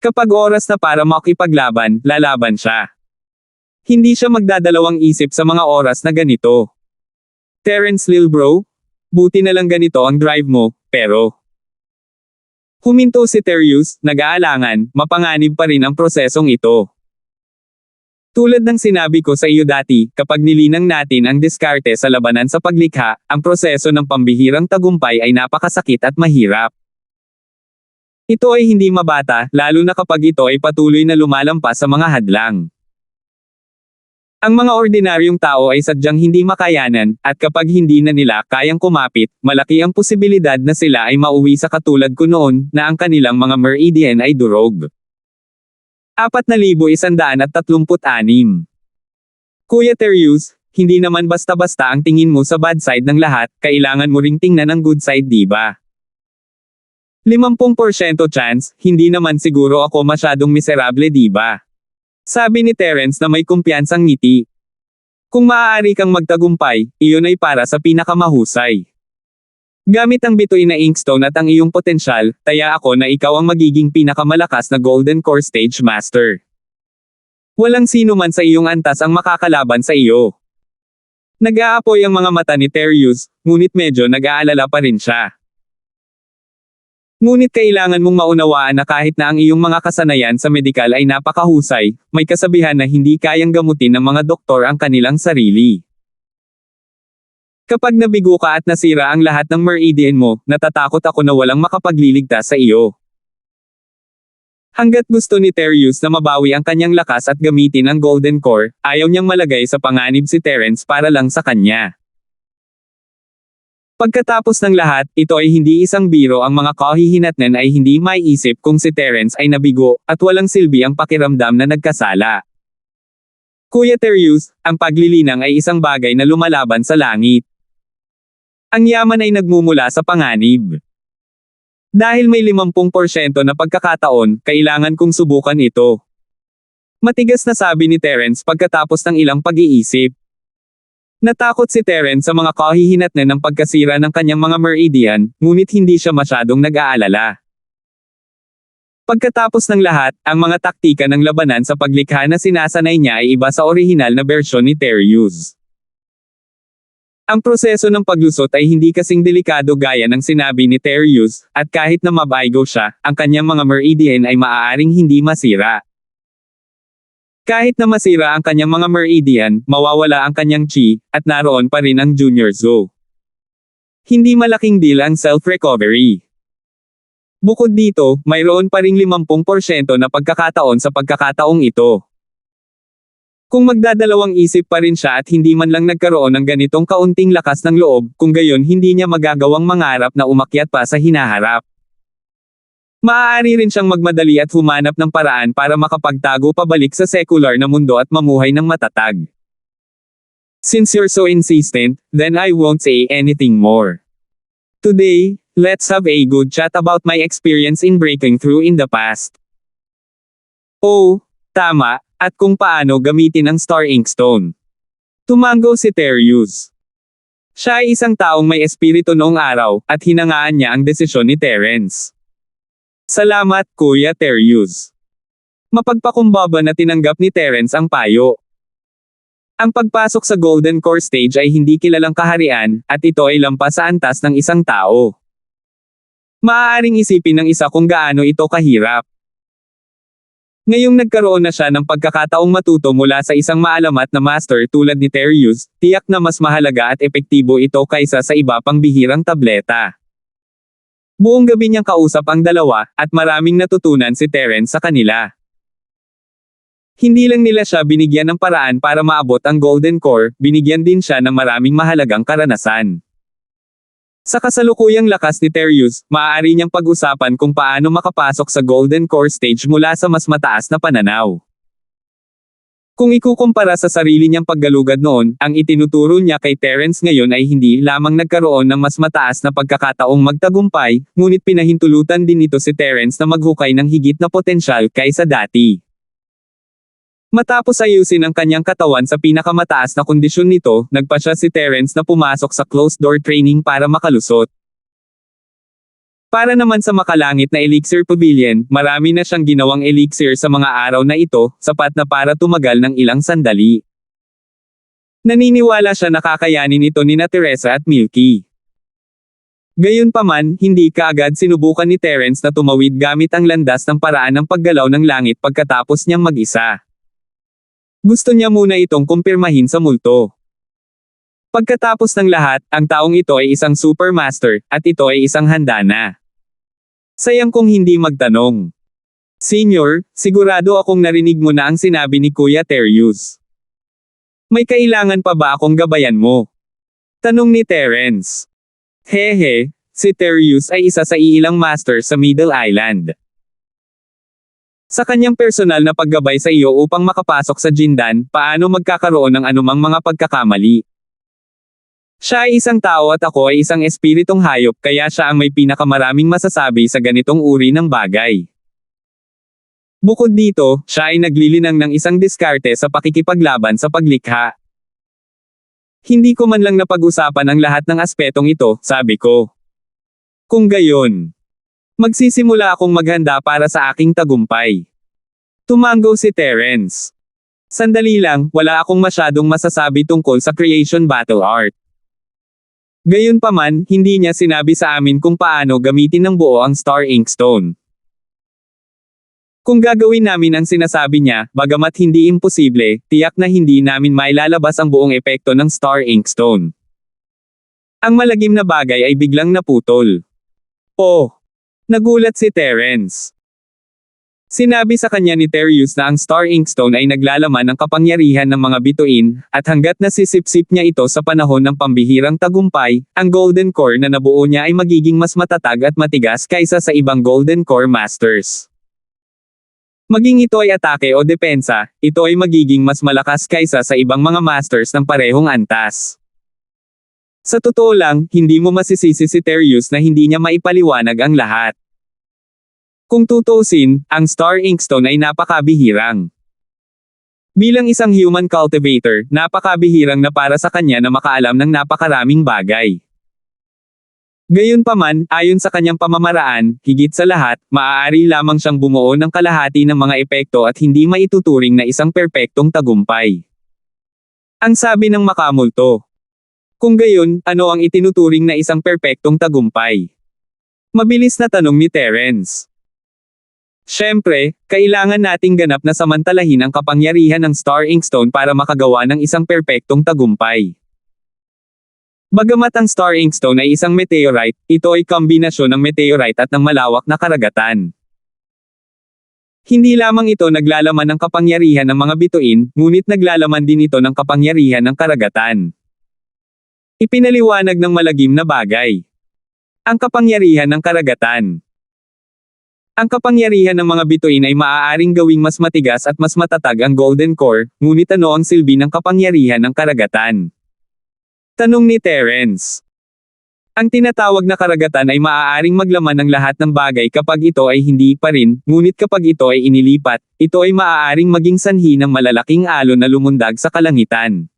Kapag oras na para makipaglaban, lalaban siya. Hindi siya magdadalawang isip sa mga oras na ganito. Terence Lil Bro, buti na lang ganito ang drive mo, pero Huminto si Terius, nag-aalangan, mapanganib pa rin ang prosesong ito. Tulad ng sinabi ko sa iyo dati, kapag nilinang natin ang diskarte sa labanan sa paglikha, ang proseso ng pambihirang tagumpay ay napakasakit at mahirap. Ito ay hindi mabata, lalo na kapag ito ay patuloy na lumalampas sa mga hadlang. Ang mga ordinaryong tao ay sadyang hindi makayanan, at kapag hindi na nila kayang kumapit, malaki ang posibilidad na sila ay mauwi sa katulad ko noon, na ang kanilang mga meridian ay durog. 4,136. Kuya Terius, hindi naman basta-basta ang tingin mo sa bad side ng lahat, kailangan mo ring tingnan ang good side, di ba? 50% chance, hindi naman siguro ako masyadong miserable, di ba? Sabi ni Terence na may kumpiyansang ngiti. Kung maaari kang magtagumpay, iyon ay para sa pinakamahusay. Gamit ang bituin na inkstone at ang iyong potensyal, taya ako na ikaw ang magiging pinakamalakas na Golden Core Stage Master. Walang sino man sa iyong antas ang makakalaban sa iyo. Nag-aapoy ang mga mata ni Terius, ngunit medyo nag-aalala pa rin siya. Ngunit kailangan mong maunawaan na kahit na ang iyong mga kasanayan sa medikal ay napakahusay, may kasabihan na hindi kayang gamutin ng mga doktor ang kanilang sarili. Kapag nabigo ka at nasira ang lahat ng meridian mo, natatakot ako na walang makapagliligtas sa iyo. Hanggat gusto ni Terius na mabawi ang kanyang lakas at gamitin ang Golden Core, ayaw niyang malagay sa panganib si Terence para lang sa kanya. Pagkatapos ng lahat, ito ay hindi isang biro, ang mga kahihinatnan ay hindi maiisip kung si Terence ay nabigo, at walang silbi ang pakiramdam na nagkasala. Kuya Terius, ang paglilinang ay isang bagay na lumalaban sa langit. Ang yaman ay nagmumula sa panganib. Dahil may 50% na pagkakataon, kailangan kong subukan ito. Matigas na sabi ni Terence pagkatapos ng ilang pag-iisip. Natakot si Terence sa mga kahihinatnan ng pagkasira ng kanyang mga meridian, ngunit hindi siya masyadong nag-aalala. Pagkatapos ng lahat, ang mga taktika ng labanan sa paglikha na sinasanay niya ay iba sa orihinal na bersyon ni Terius. Ang proseso ng paglusot ay hindi kasing delikado gaya ng sinabi ni Terius, at kahit na mabaygo siya, ang kanyang mga meridian ay maaaring hindi masira. Kahit na masira ang kanyang mga meridian, mawawala ang kanyang chi, at naroon pa rin ang Junior Zoo. Hindi malaking deal ang self-recovery. Bukod dito, mayroon pa ring 50% na pagkakataon sa pagkakataong ito. Kung magdadalawang isip pa rin siya at hindi man lang nagkaroon ng ganitong kaunting lakas ng loob, kung gayon hindi niya magagawang mangarap na umakyat pa sa hinaharap. Maaari rin siyang magmadali at humanap ng paraan para makapagtago pabalik sa secular na mundo at mamuhay ng matatag. Since you're so insistent, then I won't say anything more. Today, let's have a good chat about my experience in breaking through in the past. Oh, tama, at kung paano gamitin ang Star Inkstone. Tumango si Terius. Siya ay isang taong may espiritu noong araw, at hinangaan niya ang desisyon ni Terence. Salamat, Kuya Terius. Mapagpakumbaba na tinanggap ni Terence ang payo. Ang pagpasok sa Golden Core Stage ay hindi kilalang kaharian, at ito ay lampas sa antas ng isang tao. Maaaring isipin ng isa kung gaano ito kahirap. Ngayong nagkaroon na siya ng pagkakataong matuto mula sa isang maalamat na master tulad ni Terius, tiyak na mas mahalaga at epektibo ito kaysa sa iba pang bihirang tableta. Buong gabi niyang kausap ang dalawa, at maraming natutunan si Terence sa kanila. Hindi lang nila siya binigyan ng paraan para maabot ang Golden Core, binigyan din siya ng maraming mahalagang karanasan. Sa kasalukuyang lakas ni Terius, maaari niyang pag-usapan kung paano makapasok sa Golden Core Stage mula sa mas mataas na pananaw. Kung ikukumpara sa sarili niyang paggalugad noon, ang itinuturo niya kay Terence ngayon ay hindi lamang nagkaroon ng mas mataas na pagkakataong magtagumpay, ngunit pinahintulutan din ito si Terence na maghukay ng higit na potensyal kaysa dati. Matapos ayusin ang kanyang katawan sa pinakamataas na kondisyon nito, nagpasya si Terence na pumasok sa closed-door training para makalusot. Para naman sa makalangit na Elixir Pavilion, marami na siyang ginawang elixir sa mga araw na ito, sapat na para tumagal ng ilang sandali. Naniniwala siya na kakayanin ito ni Teresa at Milky. Gayunpaman, hindi kaagad sinubukan ni Terence na tumawid gamit ang landas ng paraan ng paggalaw ng langit pagkatapos niyang mag-isa. Gusto niya muna itong kumpirmahin sa multo. Pagkatapos ng lahat, ang taong ito ay isang supermaster, at ito ay isang handa na. Sayang kung hindi magtanong. Senior, sigurado akong narinig mo na ang sinabi ni Kuya Terius. May kailangan pa ba akong gabayan mo? Tanong ni Terence. Hehe, si Terius ay isa sa iilang master sa Middle Island. Sa kanyang personal na paggabay sa iyo upang makapasok sa Jindan, paano magkakaroon ng anumang mga pagkakamali? Siya ay isang tao at ako ay isang espiritong hayop kaya siya ang may pinakamaraming masasabi sa ganitong uri ng bagay. Bukod dito, siya ay naglilinang ng isang diskarte sa pakikipaglaban sa paglikha. Hindi ko man lang napag-usapan ang lahat ng aspetong ito, sabi ko. Kung gayon, magsisimula akong maghanda para sa aking tagumpay. Tumango si Terence. Sandali lang, wala akong masyadong masasabi tungkol sa creation battle art. Gayunpaman, hindi niya sinabi sa amin kung paano gamitin ng buo ang Star Inkstone. Kung gagawin namin ang sinasabi niya, bagamat hindi imposible, tiyak na hindi namin mailalabas ang buong epekto ng Star Inkstone. Ang malagim na bagay ay biglang naputol. Oh! Nagulat si Terence. Sinabi sa kanya ni Terius na ang Star Inkstone ay naglalaman ng kapangyarihan ng mga bituin, at hanggat nasisipsip niya ito sa panahon ng pambihirang tagumpay, ang Golden Core na nabuo niya ay magiging mas matatag at matigas kaysa sa ibang Golden Core Masters. Maging ito ay atake o depensa, ito ay magiging mas malakas kaysa sa ibang mga masters ng parehong antas. Sa totoo lang, hindi mo masisisi si Terius na hindi niya maipaliwanag ang lahat. Kung tutuusin, ang Star Inkstone ay napakabihirang. Bilang isang human cultivator, napakabihirang na para sa kanya na makaalam ng napakaraming bagay. Gayunpaman, ayon sa kanyang pamamaraan, higit sa lahat, maaari lamang siyang bumuo ng kalahati ng mga epekto at hindi maituturing na isang perpektong tagumpay. Ang sabi ng makamulto. Kung gayon, ano ang itinuturing na isang perpektong tagumpay? Mabilis na tanong ni Terence. Siyempre, kailangan nating ganap na samantalahin ang kapangyarihan ng Star Inkstone para makagawa ng isang perpektong tagumpay. Bagamat ang Star Inkstone ay isang meteorite, ito ay kombinasyon ng meteorite at ng malawak na karagatan. Hindi lamang ito naglalaman ng kapangyarihan ng mga bituin, ngunit naglalaman din ito ng kapangyarihan ng karagatan. Ipinaliwanag ng malagim na bagay. Ang kapangyarihan ng karagatan. Ang kapangyarihan ng mga bituin ay maaaring gawing mas matigas at mas matatag ang Golden Core, ngunit ano ang silbi ng kapangyarihan ng karagatan? Tanong ni Terence. Ang tinatawag na karagatan ay maaaring maglaman ng lahat ng bagay kapag ito ay hindi pa rin, ngunit kapag ito ay inilipat, ito ay maaaring maging sanhi ng malalaking alon na lumundag sa kalangitan.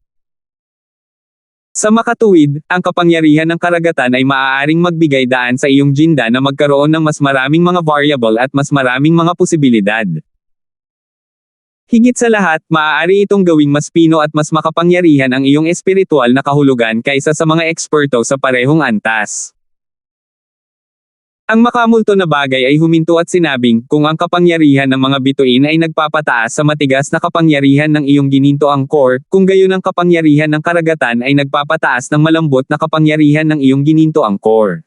Sa makatuwid, ang kapangyarihan ng karagatan ay maaaring magbigay daan sa iyong Jindan na magkaroon ng mas maraming mga variable at mas maraming mga posibilidad. Higit sa lahat, maaari itong gawing mas pino at mas makapangyarihan ang iyong espiritual na kahulugan kaysa sa mga eksperto sa parehong antas. Ang makamulto na bagay ay huminto at sinabing, kung ang kapangyarihan ng mga bituin ay nagpapataas sa matigas na kapangyarihan ng iyong ginintoang core, kung gayon ang kapangyarihan ng karagatan ay nagpapataas ng malambot na kapangyarihan ng iyong ginintoang core.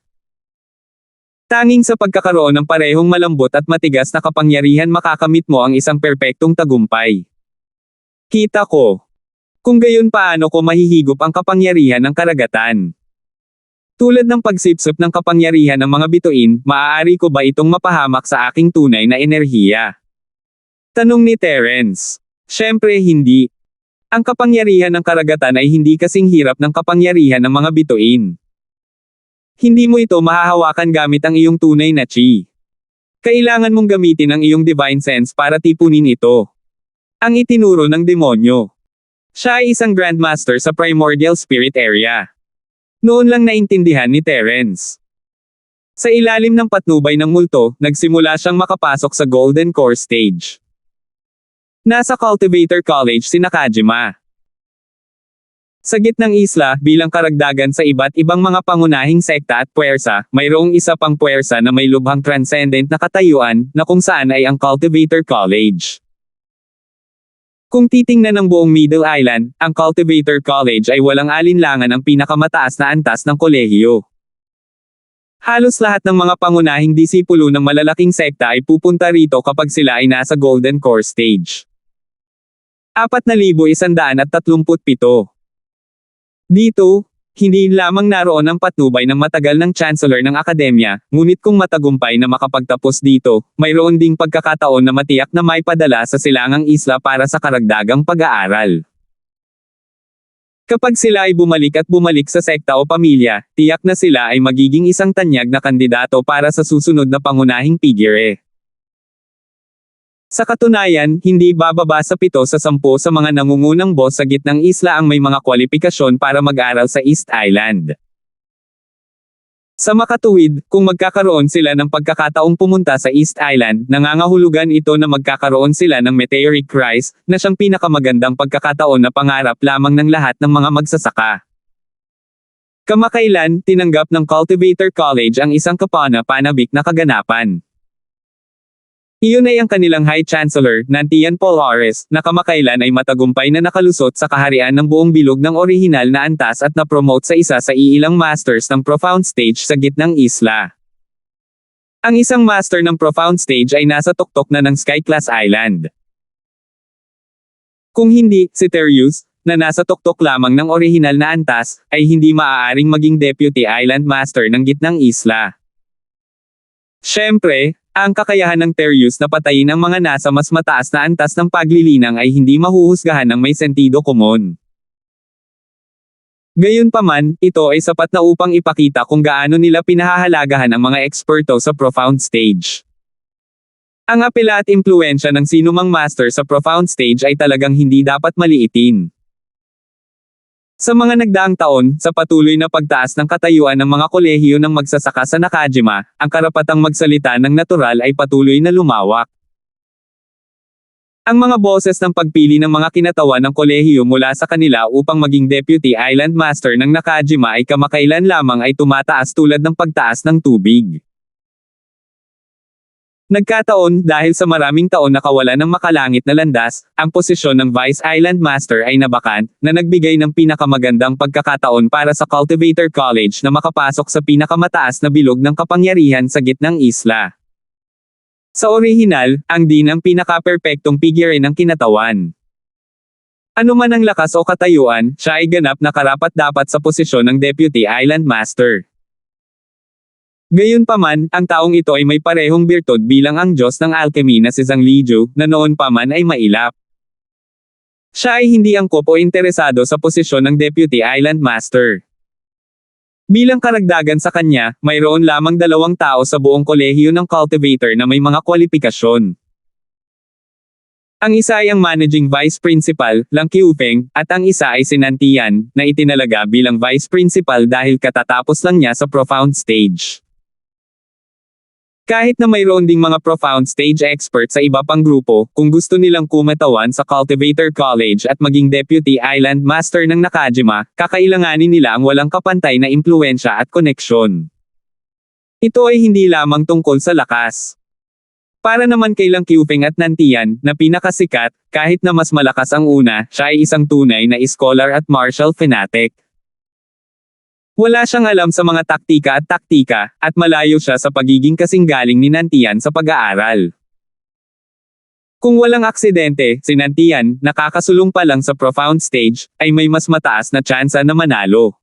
Tanging sa pagkakaroon ng parehong malambot at matigas na kapangyarihan makakamit mo ang isang perpektong tagumpay. Kita ko. Kung gayon paano ko mahihigop ang kapangyarihan ng karagatan? Tulad ng pagsipsip ng kapangyarihan ng mga bituin, maaari ko ba itong mapahamak sa aking tunay na enerhiya? Tanong ni Terence. Siyempre hindi. Ang kapangyarihan ng karagatan ay hindi kasing hirap ng kapangyarihan ng mga bituin. Hindi mo ito mahahawakan gamit ang iyong tunay na chi. Kailangan mong gamitin ang iyong divine sense para tipunin ito. Ang itinuro ng demonyo. Siya ay isang grandmaster sa primordial spirit area. Noon lang naintindihan ni Terence. Sa ilalim ng patnubay ng multo, nagsimula siyang makapasok sa Golden Core stage. Nasa Cultivator College si Nakajima. Sa gitnang isla, bilang karagdagan sa iba't ibang mga pangunahing sekta at puwersa, mayroong isa pang puwersa na may lubhang transcendent na katayuan, na kung saan ay ang Cultivator College. Kung titingnan ng buong Middle Island, ang Cultivator College ay walang alinlangan ang pinakamataas na antas ng kolehiyo. Halos lahat ng mga pangunahing disipulo ng malalaking sekta ay pupunta rito kapag sila ay nasa Golden Core Stage. 4,137. Dito, hindi lamang naroon ang patnubay ng matagal ng chancellor ng akademya, ngunit kung matagumpay na makapagtapos dito, mayroon ding pagkakataon na matiyak na may padala sa silangang isla para sa karagdagang pag-aaral. Kapag sila ay bumalik sa sekta o pamilya, tiyak na sila ay magiging isang tanyag na kandidato para sa susunod na pangunahing figure. Sa katunayan, hindi bababa sa 7 sa 10 sa mga nangungunang boss sa gitnang isla ang may mga kwalifikasyon para mag-aral sa East Island. Sa makatuwid, kung magkakaroon sila ng pagkakataong pumunta sa East Island, nangangahulugan ito na magkakaroon sila ng meteoric rise, na siyang pinakamagandang pagkakataon na pangarap lamang ng lahat ng mga magsasaka. Kamakailan, tinanggap ng Cultivator College ang isang kapana-panabik na kaganapan. Iyon ay ang kanilang High Chancellor, Nantian Polaris, na kamakailan ay matagumpay na nakalusot sa kaharian ng buong bilog ng orihinal na antas at na-promote sa isa sa iilang masters ng Profound Stage sa gitnang isla. Ang isang master ng Profound Stage ay nasa tuktok na ng Sky Class Island. Kung hindi, si Terius, na nasa tuktok lamang ng orihinal na antas, ay hindi maaaring maging Deputy Island Master ng gitnang isla. Siyempre, ang kakayahan ng Terius na patayin ang mga nasa mas mataas na antas ng paglilinang ay hindi mahuhusgahan ng may sentido komon. Gayunpaman, ito ay sapat na upang ipakita kung gaano nila pinahahalagahan ang mga eksperto sa Profound Stage. Ang apela at impluwensya ng sinumang master sa Profound Stage ay talagang hindi dapat maliitin. Sa mga nagdaang taon, sa patuloy na pagtaas ng katayuan ng mga kolehiyo ng magsasaka sa Nakajima, ang karapatang magsalita ng natural ay patuloy na lumawak. Ang mga boses ng pagpili ng mga kinatawan ng kolehiyo mula sa kanila upang maging Deputy Island Master ng Nakajima ay kamakailan lamang ay tumataas tulad ng pagtaas ng tubig. Nagkataon, dahil sa maraming taon na kawalan ng makalangit na landas, ang posisyon ng Vice Island Master ay nabakan, na nagbigay ng pinakamagandang pagkakataon para sa Cultivator College na makapasok sa pinakamataas na bilog ng kapangyarihan sa gitnang isla. Sa orihinal, ang Dean ang pinaka-perpektong figure ng kinatawan. Ano man ang lakas o katayuan, siya ay ganap na karapat-dapat sa posisyon ng Deputy Island Master. Gayunpaman, ang taong ito ay may parehong birtud bilang ang Diyos ng alchemy na si Zhang Lijiu, na noon pa man ay mailap. Siya ay hindi angkop o interesado sa posisyon ng Deputy Island Master. Bilang karagdagan sa kanya, mayroon lamang 2 tao sa buong kolehiyo ng Cultivator na may mga kwalifikasyon. Ang isa ay ang Managing Vice Principal, Lang Qiufeng, at ang isa ay si Nantian, na itinalaga bilang Vice Principal dahil katatapos lang niya sa Profound Stage. Kahit na mayroon ding mga Profound Stage experts sa iba pang grupo, kung gusto nilang kumatawan sa Cultivator College at maging Deputy Island Master ng Nakajima, kakailanganin nila ang walang kapantay na impluwensya at koneksyon. Ito ay hindi lamang tungkol sa lakas. Para naman kay Lang Qiufeng at Nantian, na pinakasikat, kahit na mas malakas ang una, siya ay isang tunay na scholar at martial fanatic. Wala siyang alam sa mga taktika, at malayo siya sa pagiging kasinggaling ni Nantian sa pag-aaral. Kung walang aksidente, si Nantian, nakakasulong pa lang sa Profound Stage, ay may mas mataas na tsansa na manalo.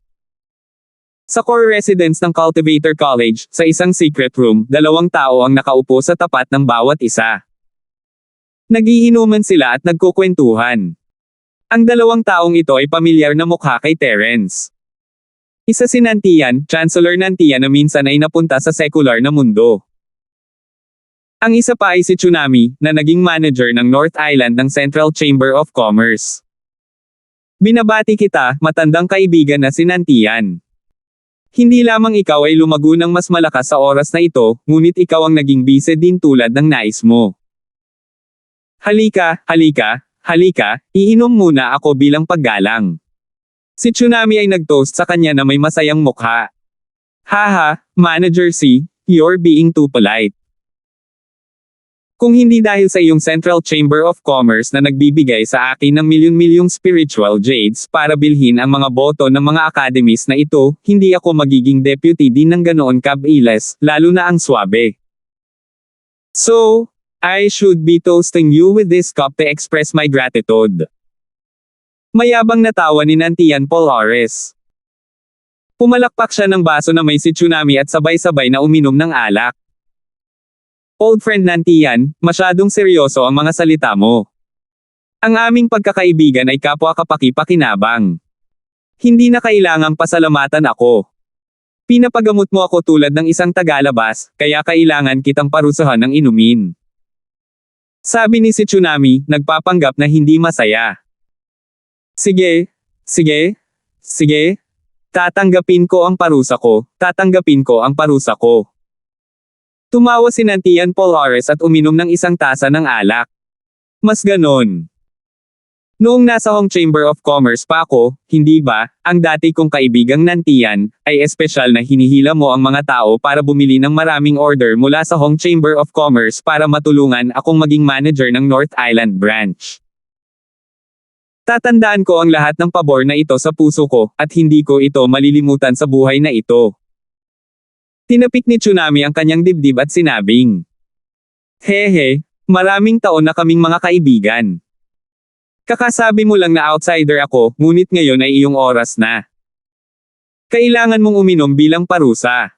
Sa core residence ng Cultivator College, sa isang secret room, 2 tao ang nakaupo sa tapat ng bawat isa. Nagiinuman sila at nagkukwentuhan. Ang 2 taong ito ay pamilyar na mukha kay Terence. Isa si Nantian, Chancellor Nantian na minsan ay napunta sa sekular na mundo. Ang isa pa ay si Tsunami, na naging manager ng North Island ng Central Chamber of Commerce. Binabati kita, matandang kaibigan na si Nantian. Hindi lamang ikaw ay lumago ng mas malakas sa oras na ito, ngunit ikaw ang naging bise din tulad ng nais mo. Halika, iinom muna ako bilang paggalang. Si Tsunami ay nag-toast sa kanya na may masayang mukha. Haha, Manager C, you're being too polite. Kung hindi dahil sa iyong Central Chamber of Commerce na nagbibigay sa akin ng milyon-milyong spiritual jades para bilhin ang mga boto ng mga academies na ito, hindi ako magiging deputy din ng ganoon kabilis, lalo na ang swabe. So, I should be toasting you with this cup to express my gratitude. Mayabang natawa ni Nantian Polaris. Pumalakpak siya ng baso na may si Tsunami at sabay-sabay na uminom ng alak. Old friend Nantian, masyadong seryoso ang mga salita mo. Ang aming pagkakaibigan ay kapwa kapaki-pakinabang. Hindi na kailangang pasalamatan ako. Pinapagamot mo ako tulad ng isang tagalabas, kaya kailangan kitang parusahan ng inumin. Sabi ni si Tsunami, nagpapanggap na hindi masaya. Sige, sige, sige. Tatanggapin ko ang parusa ko, tatanggapin ko ang parusa ko. Tumawa si Nantian Polaris at uminom ng isang tasa ng alak. Mas ganon. Noong nasa Hong Chamber of Commerce pa ako, hindi ba, ang dati kong kaibigang Nantian, ay espesyal na hinihila mo ang mga tao para bumili ng maraming order mula sa Hong Chamber of Commerce para matulungan akong maging manager ng North Island branch. Tatandaan ko ang lahat ng pabor na ito sa puso ko, at hindi ko ito malilimutan sa buhay na ito. Tinapik ni Tsunami ang kanyang dibdib at sinabing, hehe, maraming taon na kaming mga kaibigan. Kakasabi mo lang na outsider ako, ngunit ngayon ay iyong oras na. Kailangan mong uminom bilang parusa.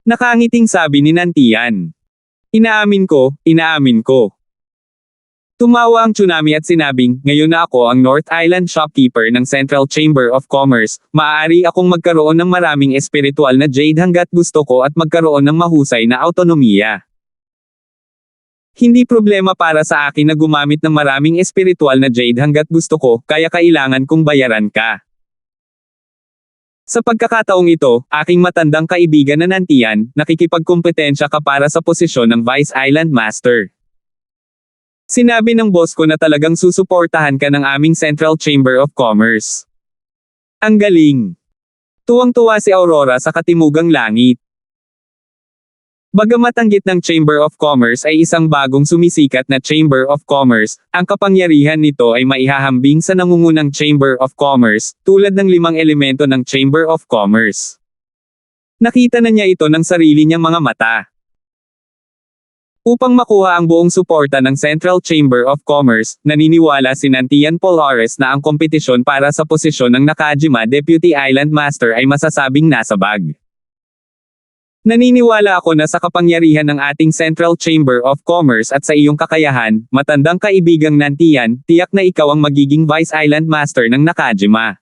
Nakangiting sabi ni Nantian. Inaamin ko, inaamin ko. Tumawa ang Tsunami at sinabing, ngayon na ako ang North Island shopkeeper ng Central Chamber of Commerce, maaari akong magkaroon ng maraming espiritual na jade hanggat gusto ko at magkaroon ng mahusay na autonomiya. Hindi problema para sa akin na gumamit ng maraming espiritual na jade hanggat gusto ko, kaya kailangan kong bayaran ka. Sa pagkakataong ito, aking matandang kaibigan na Nantian, nakikipagkompetensya ka para sa posisyon ng Vice Island Master. Sinabi ng boss ko na talagang susuportahan ka ng aming Central Chamber of Commerce. Ang galing! Tuwang-tuwa si Aurora sa katimugang langit. Bagamat ang gitnang Chamber of Commerce ay isang bagong sumisikat na Chamber of Commerce, ang kapangyarihan nito ay maihahambing sa nangungunang Chamber of Commerce, tulad ng 5 elemento ng Chamber of Commerce. Nakita na niya ito ng sarili niyang mga mata. Upang makuha ang buong suporta ng Central Chamber of Commerce, naniniwala si Nantian Polaris na ang kompetisyon para sa posisyon ng Nakajima Deputy Island Master ay masasabing nasa bag. Naniniwala ako na sa kapangyarihan ng ating Central Chamber of Commerce at sa iyong kakayahan, matandang kaibigang Nantian, tiyak na ikaw ang magiging Vice Island Master ng Nakajima.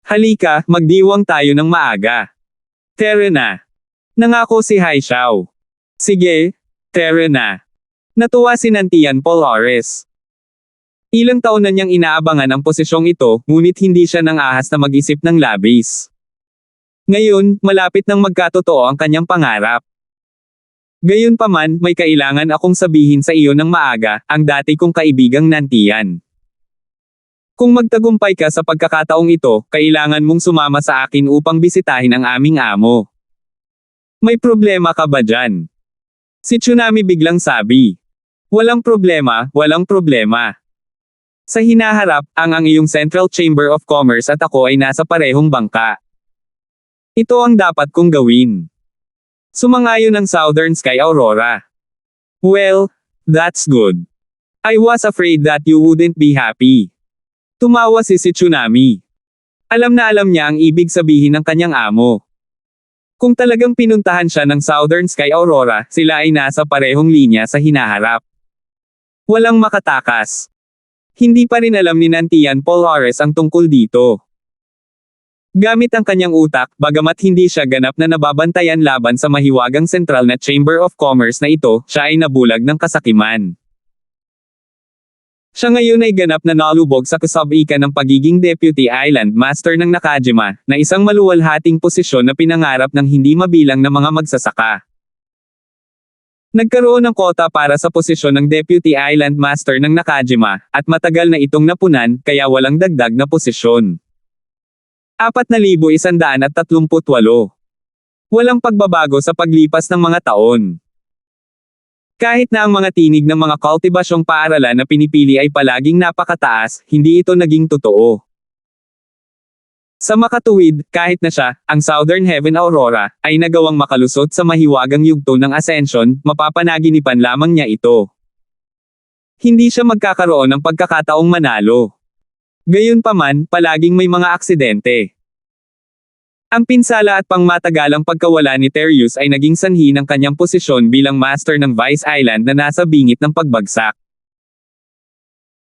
Halika, magdiwang tayo ng maaga. Tara na. Nangako si Hai Xiao. Sige. Tara na. Natuwa si Nantian Polaris. Ilang taon na niyang inaabangan ang posisyong ito, ngunit hindi siya nang ahas na mag-isip ng labis. Ngayon, malapit nang magkatotoo ang kanyang pangarap. Gayunpaman, may kailangan akong sabihin sa iyo ng maaga, ang dati kong kaibigang Nantian. Kung magtagumpay ka sa pagkakataong ito, kailangan mong sumama sa akin upang bisitahin ang aming amo. May problema ka ba dyan? Si Tsunami biglang sabi. Walang problema, walang problema. Sa hinaharap, ang iyong Central Chamber of Commerce at ako ay nasa parehong bangka. Ito ang dapat kong gawin. Sumangayon ang Southern Sky Aurora. Well, that's good. I was afraid that you wouldn't be happy. Tumawa si Tsunami. Alam na alam niya ang ibig sabihin ng kanyang amo. Kung talagang pinuntahan siya ng Southern Sky Aurora, sila ay nasa parehong linya sa hinaharap. Walang makatakas. Hindi pa rin alam ni Nantian Polaris ang tungkol dito. Gamit ang kanyang utak, bagamat hindi siya ganap na nababantayan laban sa mahiwagang sentral na Chamber of Commerce na ito, siya ay nabulag ng kasakiman. Siya ngayon ay ganap na nalubog sa kasabikan ng pagiging Deputy Island Master ng Nakajima, na isang maluwalhating posisyon na pinangarap ng hindi mabilang na mga magsasaka. Nagkaroon ng kota para sa posisyon ng Deputy Island Master ng Nakajima, at matagal na itong napunan, kaya walang dagdag na posisyon. 4,138. Walang pagbabago sa paglipas ng mga taon. Kahit na ang mga tinig ng mga kultibasyong paaralan na pinipili ay palaging napakataas, hindi ito naging totoo. Sa makatuwid, kahit na siya, ang Southern Heaven Aurora, ay nagawang makalusot sa mahiwagang yugto ng Ascension, mapapanaginipan lamang niya ito. Hindi siya magkakaroon ng pagkakataong manalo. Gayunpaman, palaging may mga aksidente. Ang pinsala at pangmatagalang pagkawala ni Terius ay naging sanhi ng kanyang posisyon bilang master ng Vice Island na nasa bingit ng pagbagsak.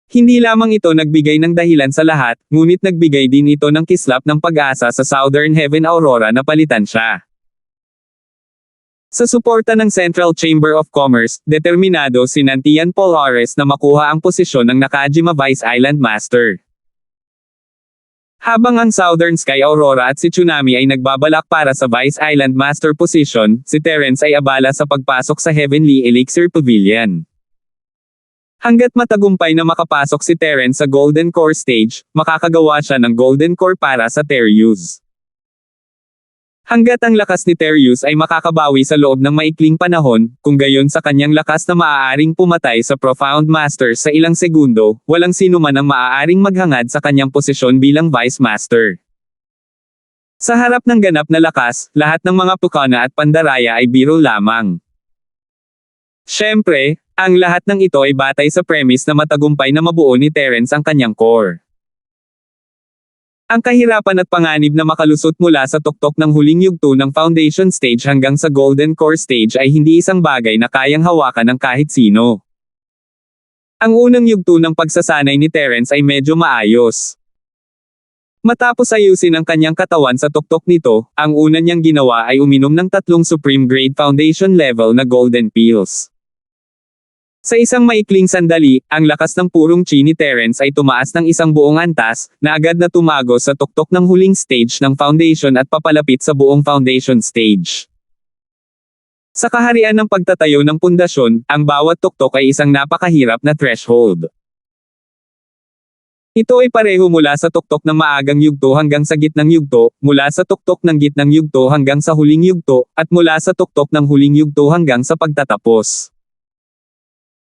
Hindi lamang ito nagbigay ng dahilan sa lahat, ngunit nagbigay din ito ng kislap ng pag-asa sa Southern Heaven Aurora na palitan siya. Sa suporta ng Central Chamber of Commerce, determinado si Nantian Polares na makuha ang posisyon ng Nakajima Vice Island Master. Habang ang Southern Sky Aurora at si Tsunami ay nagbabalak para sa Vice Island Master position, si Terence ay abala sa pagpasok sa Heavenly Elixir Pavilion. Hanggat matagumpay na makapasok si Terence sa Golden Core Stage, makakagawa siya ng Golden Core para sa Terius. Hanggat ang lakas ni Terius ay makakabawi sa loob ng maikling panahon, kung gayon sa kanyang lakas na maaaring pumatay sa Profound Master sa ilang segundo, walang sino man ang maaaring maghangad sa kanyang posisyon bilang Vice Master. Sa harap ng ganap na lakas, lahat ng mga Pukana at Pandaraya ay biro lamang. Siyempre, ang lahat ng ito ay batay sa premise na matagumpay na mabuo ni Terence ang kanyang core. Ang kahirapan at panganib na makalusot mula sa tuktok ng huling yugto ng Foundation Stage hanggang sa Golden Core Stage ay hindi isang bagay na kayang hawakan ng kahit sino. Ang unang yugto ng pagsasanay ni Terence ay medyo maayos. Matapos ayusin ang kanyang katawan sa tuktok nito, ang una niyang ginawa ay uminom ng 3 Supreme Grade Foundation level na Golden Pills. Sa isang maikling sandali, ang lakas ng purong chi ni Terence ay tumaas ng isang buong antas, na agad na tumago sa tuktok ng huling stage ng Foundation at papalapit sa buong Foundation Stage. Sa kaharian ng pagtatayo ng pundasyon, ang bawat tuktok ay isang napakahirap na threshold. Ito ay pareho mula sa tuktok ng maagang yugto hanggang sa gitnang yugto, mula sa tuktok ng gitnang yugto hanggang sa huling yugto, at mula sa tuktok ng huling yugto hanggang sa pagtatapos.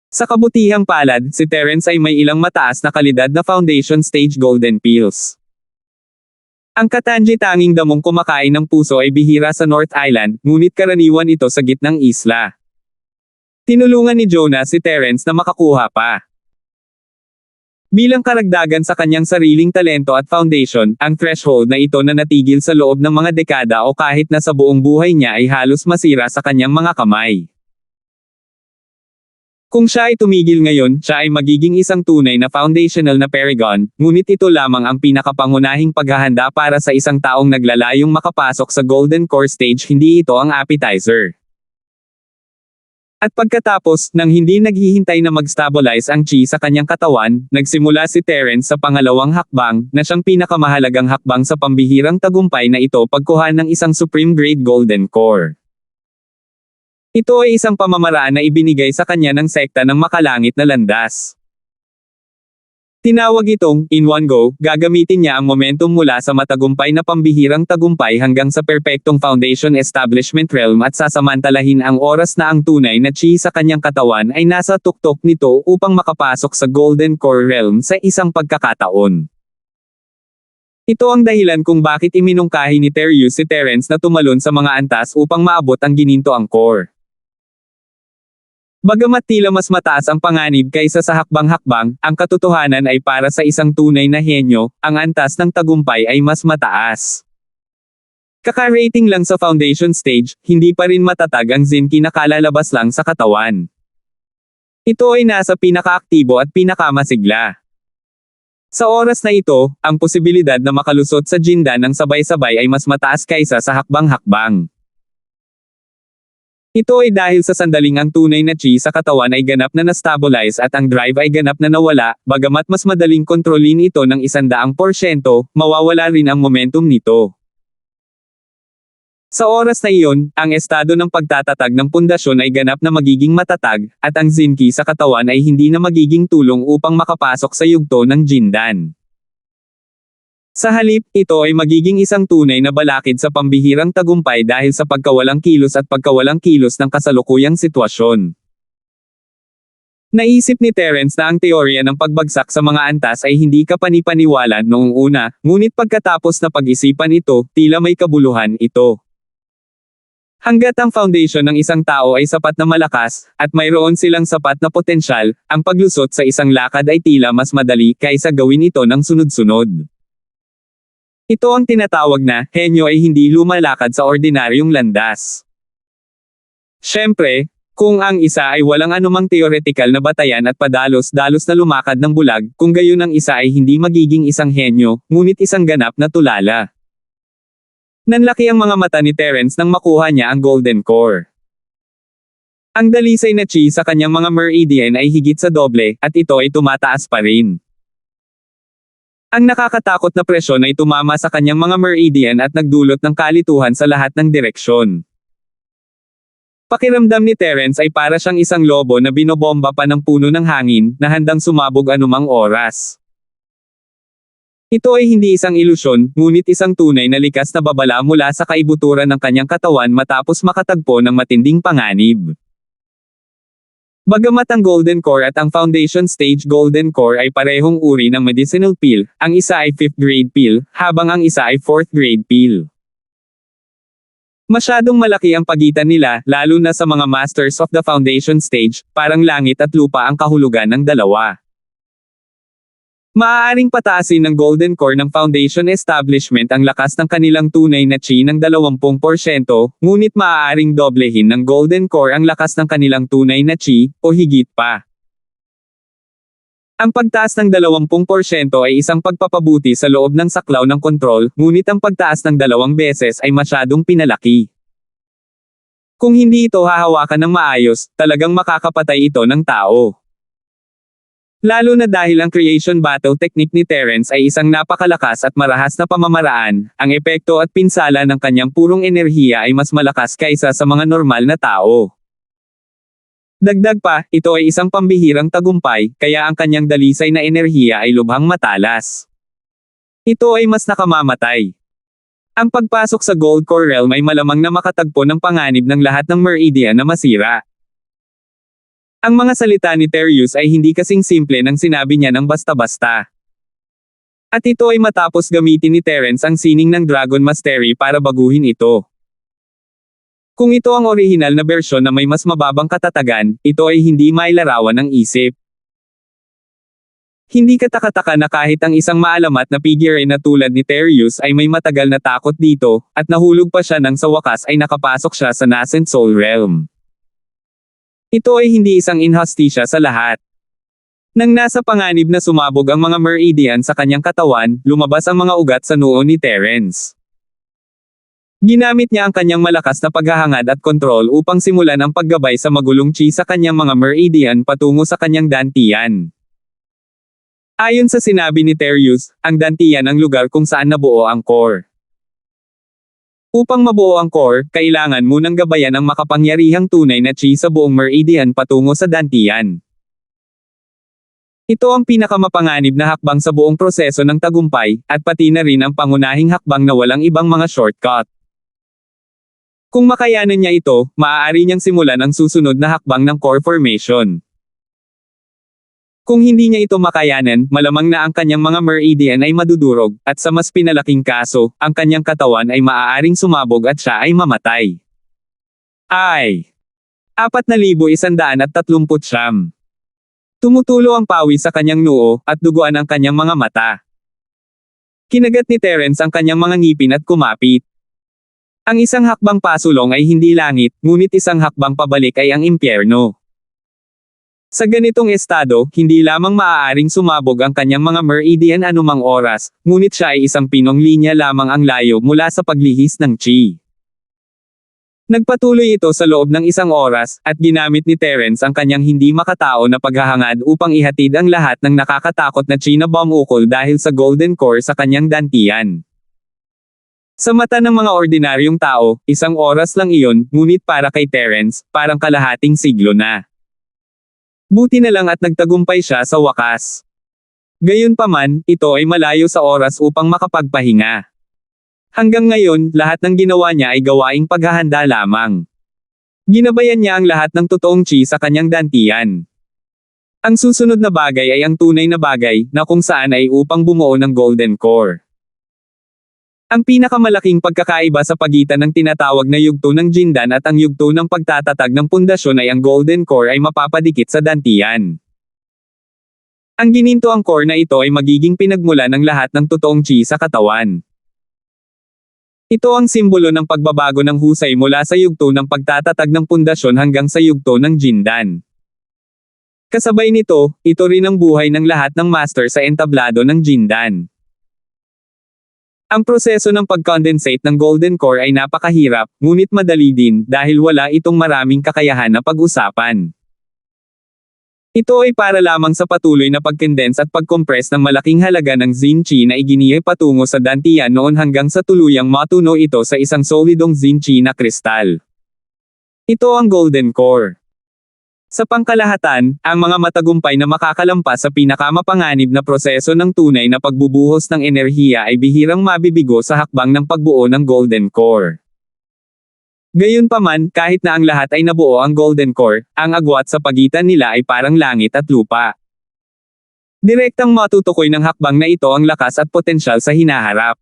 Sa kabutihang palad, si Terence ay may ilang mataas na kalidad na Foundation Stage Golden Pills. Ang katangi-tanging damong kumakain ng puso ay bihira sa North Island, ngunit karaniwan ito sa gitnang isla. Tinulungan ni Jonah si Terence na makakuha pa. Bilang karagdagan sa kanyang sariling talento at foundation, ang threshold na ito na natigil sa loob ng mga dekada o kahit na sa buong buhay niya ay halos masira sa kanyang mga kamay. Kung siya ay tumigil ngayon, siya ay magiging isang tunay na foundational na paragon, ngunit ito lamang ang pinakapangunahing paghahanda para sa isang taong naglalayong makapasok sa Golden Core Stage, hindi ito ang appetizer. At pagkatapos, nang hindi naghihintay na mag-stabilize ang chi sa kanyang katawan, nagsimula si Terence sa pangalawang hakbang, na siyang pinakamahalagang hakbang sa pambihirang tagumpay na ito pagkuha ng isang Supreme Grade Golden Core. Ito ay isang pamamaraan na ibinigay sa kanya ng sekta ng makalangit na landas. Tinawag itong, in one go, gagamitin niya ang momentum mula sa matagumpay na pambihirang tagumpay hanggang sa perpektong foundation establishment realm at sasamantalahin ang oras na ang tunay na chi sa kanyang katawan ay nasa tuktok nito upang makapasok sa Golden Core realm sa isang pagkakataon. Ito ang dahilan kung bakit iminungkahi ni Terius si Terence na tumalon sa mga antas upang maabot ang ginintoang core. Bagamat tila mas mataas ang panganib kaysa sa hakbang-hakbang, ang katotohanan ay para sa isang tunay na henyo, ang antas ng tagumpay ay mas mataas. Kaka-rating lang sa foundation stage, hindi pa rin matatag ang Zenki na kalalabas lang sa katawan. Ito ay nasa pinakaaktibo at pinakamasigla. Sa oras na ito, ang posibilidad na makalusot sa Jindan ng sabay-sabay ay mas mataas kaysa sa hakbang-hakbang. Ito ay dahil sa sandaling ang tunay na chi sa katawan ay ganap na na-stabilize at ang drive ay ganap na nawala, bagamat mas madaling kontrolin ito ng 100%, mawawala rin ang momentum nito. Sa oras na iyon, ang estado ng pagtatatag ng pundasyon ay ganap na magiging matatag, at ang Zenki sa katawan ay hindi na magiging tulong upang makapasok sa yugto ng Jindan. Sa halip, ito ay magiging isang tunay na balakid sa pambihirang tagumpay dahil sa pagkawalang kilos at pagkawalang kilos ng kasalukuyang sitwasyon. Naisip ni Terence na ang teorya ng pagbagsak sa mga antas ay hindi kapanipaniwala noong una, ngunit pagkatapos na pag-isipan ito, tila may kabuluhan ito. Hanggat ang foundation ng isang tao ay sapat na malakas, at mayroon silang sapat na potensyal, ang paglusot sa isang lakad ay tila mas madali kaysa gawin ito ng sunod-sunod. Ito ang tinatawag na, henyo ay hindi lumalakad sa ordinaryong landas. Siyempre, kung ang isa ay walang anumang theoretical na batayan at padalos-dalos na lumakad ng bulag, kung gayon ang isa ay hindi magiging isang henyo, ngunit isang ganap na tulala. Nanlaki ang mga mata ni Terence nang makuha niya ang golden core. Ang dalisay na chi sa kanyang mga meridian ay higit sa doble, at ito ay tumataas pa rin. Ang nakakatakot na presyon ay tumama sa kanyang mga meridian at nagdulot ng kalituhan sa lahat ng direksyon. Pakiramdam ni Terence ay para siyang isang lobo na binobomba pa ng puno ng hangin, na handang sumabog anumang oras. Ito ay hindi isang ilusyon, ngunit isang tunay na likas na babala mula sa kaibuturan ng kanyang katawan matapos makatagpo ng matinding panganib. Bagamat ang Golden Core at ang Foundation Stage Golden Core ay parehong uri ng medicinal pill, ang isa ay 5th grade pill, habang ang isa ay 4th grade pill. Masyadong malaki ang pagitan nila, lalo na sa mga Masters of the Foundation Stage, parang langit at lupa ang kahulugan ng dalawa. Maaaring pataasin ng Golden Core ng Foundation Establishment ang lakas ng kanilang tunay na chi ng 20%, ngunit maaaring doblehin ng Golden Core ang lakas ng kanilang tunay na chi, o higit pa. Ang pagtaas ng 20% ay isang pagpapabuti sa loob ng saklaw ng kontrol, ngunit ang pagtaas ng 2 beses ay masyadong pinalaki. Kung hindi ito hahawakan ng maayos, talagang makakapatay ito ng tao. Lalo na dahil ang creation battle technique ni Terence ay isang napakalakas at marahas na pamamaraan, ang epekto at pinsala ng kanyang purong enerhiya ay mas malakas kaysa sa mga normal na tao. Dagdag pa, ito ay isang pambihirang tagumpay, kaya ang kanyang dalisay na enerhiya ay lubhang matalas. Ito ay mas nakamamatay. Ang pagpasok sa Gold Core Realm ay malamang na makatagpo ng panganib ng lahat ng meridian na masira. Ang mga salita ni Terius ay hindi kasing simple nang sinabi niya ng basta-basta. At ito ay matapos gamitin ni Terence ang sining ng Dragon Mastery para baguhin ito. Kung ito ang orihinal na bersyon na may mas mababang katatagan, ito ay hindi mailarawan ng isip. Hindi katakataka na kahit ang isang maalamat na figure na tulad ni Terius ay may matagal na takot dito, at nahulog pa siya nang sa wakas ay nakapasok siya sa Nascent Soul Realm. Ito ay hindi isang inhustisya sa lahat. Nang nasa panganib na sumabog ang mga meridian sa kanyang katawan, lumabas ang mga ugat sa noo ni Terence. Ginamit niya ang kanyang malakas na paghahangad at kontrol upang simulan ang paggabay sa magulong chi sa kanyang mga meridian patungo sa kanyang dantian. Ayon sa sinabi ni Terius, ang dantian ang lugar kung saan nabuo ang core. Upang mabuo ang core, kailangan munang gabayan ang makapangyarihang tunay na chi sa buong meridian patungo sa dantian. Ito ang pinakamapanganib na hakbang sa buong proseso ng tagumpay, at pati na rin ang pangunahing hakbang na walang ibang mga shortcut. Kung makayanan niya ito, maaari niyang simulan ang susunod na hakbang ng core formation. Kung hindi niya ito makayanan, malamang na ang kanyang mga meridian ay madudurog, at sa mas pinalaking kaso, ang kanyang katawan ay maaaring sumabog at siya ay mamatay. 4,139. Tumutulo ang pawis sa kanyang noo, at duguan ang kanyang mga mata. Kinagat ni Terence ang kanyang mga ngipin at kumapit. Ang isang hakbang pasulong ay hindi langit, ngunit isang hakbang pabalik ay ang impyerno. Sa ganitong estado, hindi lamang maaaring sumabog ang kanyang mga meridian anumang oras, ngunit siya ay isang pinong linya lamang ang layo mula sa paglihis ng chi. Nagpatuloy ito sa loob ng 1 oras, at ginamit ni Terence ang kanyang hindi makatao na paghahangad upang ihatid ang lahat ng nakakatakot na chi na bomb ukol dahil sa golden core sa kanyang dantian. Sa mata ng mga ordinaryong tao, 1 oras lang iyon, ngunit para kay Terence, parang kalahating siglo na. Buti na lang at nagtagumpay siya sa wakas. Gayunpaman, ito ay malayo sa oras upang makapagpahinga. Hanggang ngayon, lahat ng ginawa niya ay gawaing paghahanda lamang. Ginabayan niya ang lahat ng totoong chi sa kanyang dantian. Ang susunod na bagay ay ang tunay na bagay, na kung saan ay upang bumuo ng golden core. Ang pinakamalaking pagkakaiba sa pagitan ng tinatawag na yugto ng Jindan at ang yugto ng pagtatatag ng pundasyon ay ang golden core ay mapapadikit sa dantian. Ang ginintoang core na ito ay magiging pinagmulan ng lahat ng totoong chi sa katawan. Ito ang simbolo ng pagbabago ng husay mula sa yugto ng pagtatatag ng pundasyon hanggang sa yugto ng Jindan. Kasabay nito, ito rin ang buhay ng lahat ng master sa entablado ng Jindan. Ang proseso ng pag-condensate ng golden core ay napakahirap, ngunit madali din dahil wala itong maraming kakayahan na pag-usapan. Ito ay para lamang sa patuloy na pag-condense at pag-compress ng malaking halaga ng Zinchi na iginiye patungo sa dantian noon hanggang sa tuluyang matuno ito sa isang solidong Zinchi na kristal. Ito ang golden core. Sa pangkalahatan, ang mga matagumpay na makakalampas sa pinakamapanganib na proseso ng tunay na pagbubuhos ng enerhiya ay bihirang mabibigo sa hakbang ng pagbuo ng golden core. Gayunpaman, kahit na ang lahat ay nabuo ang golden core, ang agwat sa pagitan nila ay parang langit at lupa. Direktang matutukoy ng hakbang na ito ang lakas at potensyal sa hinaharap.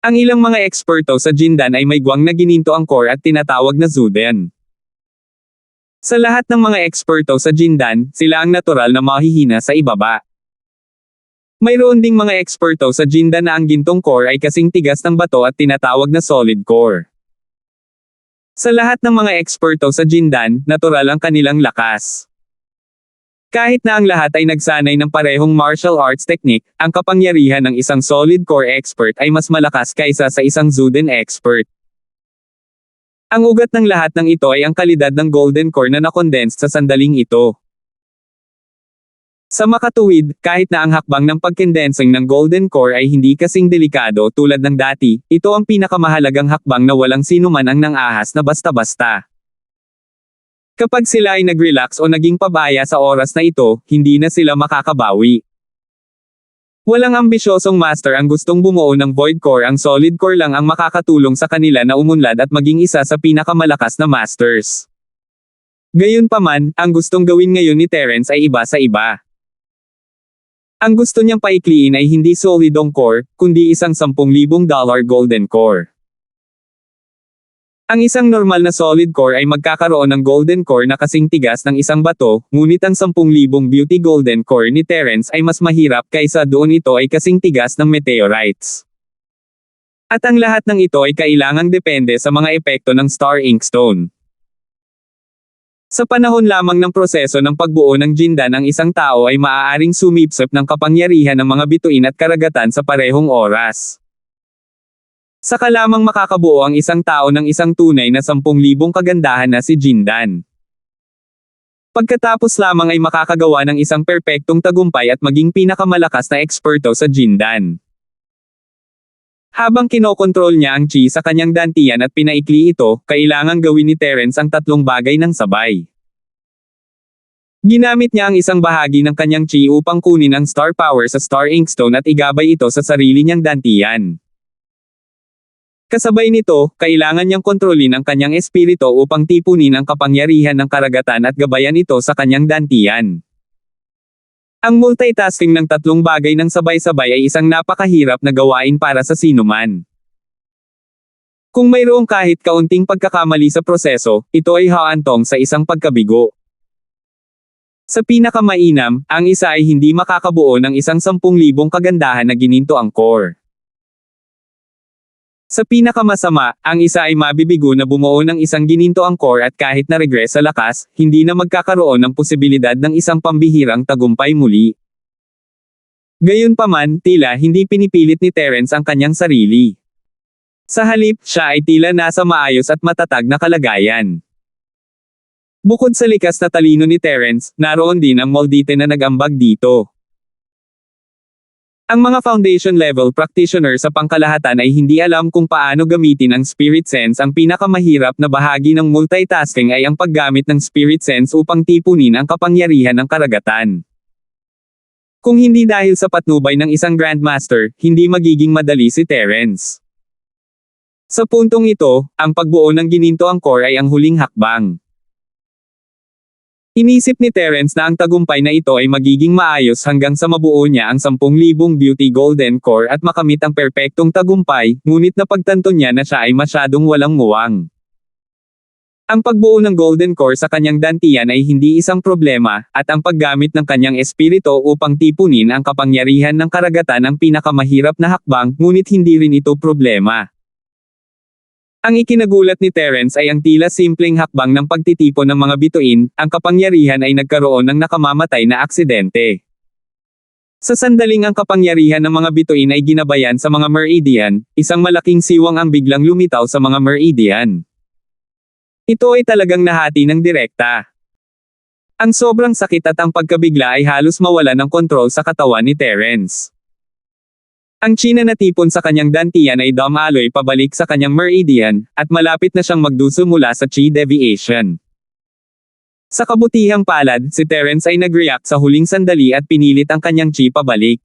Ang ilang mga eksperto sa Jindan ay may gwang na gininto ang core at tinatawag na Zuden. Sa lahat ng mga eksperto sa Jindan, sila ang natural na mahihina sa ibaba. Mayroon ding mga eksperto sa Jindan na ang gintong core ay kasing tigas ng bato at tinatawag na solid core. Sa lahat ng mga eksperto sa Jindan, natural ang kanilang lakas. Kahit na ang lahat ay nagsanay ng parehong martial arts technique, ang kapangyarihan ng isang solid core expert ay mas malakas kaysa sa isang Zuden expert. Ang ugat ng lahat ng ito ay ang kalidad ng golden core na nakondensed sa sandaling ito. Sa makatuwid, kahit na ang hakbang ng pagkondensing ng golden core ay hindi kasing delikado tulad ng dati, ito ang pinakamahalagang hakbang na walang sinuman ang nang-ahas na basta-basta. Kapag sila ay nag-relax o naging pabaya sa oras na ito, hindi na sila makakabawi. Walang ambisyosong master ang gustong bumuo ng void core, ang solid core lang ang makakatulong sa kanila na umunlad at maging isa sa pinakamalakas na masters. Gayunpaman, ang gustong gawin ngayon ni Terence ay iba sa iba. Ang gusto niyang paikliin ay hindi solidong core, kundi isang $10,000 golden core. Ang isang normal na solid core ay magkakaroon ng golden core na kasing tigas ng isang bato, ngunit ang 10,000 beauty golden core ni Terence ay mas mahirap kaysa doon ito ay kasing tigas ng meteorites. At ang lahat ng ito ay kailangang depende sa mga epekto ng Star Inkstone. Sa panahon lamang ng proseso ng pagbuo ng Jindan, ang isang tao ay maaaring sumipsip ng kapangyarihan ng mga bituin at karagatan sa parehong oras. Saka lamang makakabuo ang isang tao ng isang tunay na 10,000 kagandahan na si Jindan. Pagkatapos lamang ay makakagawa ng isang perpektong tagumpay at maging pinakamalakas na eksperto sa Jindan. Habang kinokontrol niya ang chi sa kanyang dantian at pinaikli ito, kailangang gawin ni Terence ang 3 bagay ng sabay. Ginamit niya ang isang bahagi ng kanyang chi upang kunin ang star power sa Star Inkstone at igabay ito sa sarili niyang dantian. Kasabay nito, kailangan niyang kontrolin ang kanyang espiritu upang tipunin ang kapangyarihan ng karagatan at gabayan ito sa kanyang dantian. Ang multitasking ng 3 bagay ng sabay-sabay ay isang napakahirap na gawain para sa sinuman. Kung mayroong kahit kaunting pagkakamali sa proseso, ito ay haantong sa isang pagkabigo. Sa pinakamainam, ang isa ay hindi makakabuo ng isang 10,000 kagandahan na gininto ang core. Sa pinakamasama, ang isa ay mabibigo na bumuo ng isang gininto ang core at kahit na regress sa lakas, hindi na magkakaroon ng posibilidad ng isang pambihirang tagumpay muli. Gayunpaman, tila hindi pinipilit ni Terence ang kanyang sarili. Sa halip, siya ay tila nasa maayos at matatag na kalagayan. Bukod sa likas na talino ni Terence, naroon din ang Moldite na nag-ambag dito. Ang mga foundation level practitioner sa pangkalahatan ay hindi alam kung paano gamitin ang spirit sense. Ang pinakamahirap na bahagi ng multitasking ay ang paggamit ng spirit sense upang tipunin ang kapangyarihan ng karagatan. Kung hindi dahil sa patnubay ng isang Grandmaster, hindi magiging madali si Terence. Sa puntong ito, ang pagbuo ng Gininto Angkor ay ang huling hakbang. Inisip ni Terence na ang tagumpay na ito ay magiging maayos hanggang sa mabuo niya ang 10,000 beauty golden core at makamit ang perpektong tagumpay, ngunit napagtanto niya na siya ay masyadong walang muwang. Ang pagbuo ng golden core sa kanyang dantian ay hindi isang problema, at ang paggamit ng kanyang espiritu upang tipunin ang kapangyarihan ng karagatan ang pinakamahirap na hakbang, ngunit hindi rin ito problema. Ang ikinagulat ni Terence ay ang tila simpleng hakbang ng pagtitipon ng mga bituin, ang kapangyarihan ay nagkaroon ng nakamamatay na aksidente. Sa sandaling ang kapangyarihan ng mga bituin ay ginabayan sa mga Meridian, isang malaking siwang ang biglang lumitaw sa mga Meridian. Ito ay talagang nahati ng direkta. Ang sobrang sakit at ang pagkabigla ay halos mawala ng kontrol sa katawan ni Terence. Ang chi na natipon sa kanyang dantian ay dumaloy pabalik sa kanyang Meridian, at malapit na siyang magduso mula sa chi deviation. Sa kabutihang palad, si Terence ay nag-react sa huling sandali at pinilit ang kanyang chi pabalik.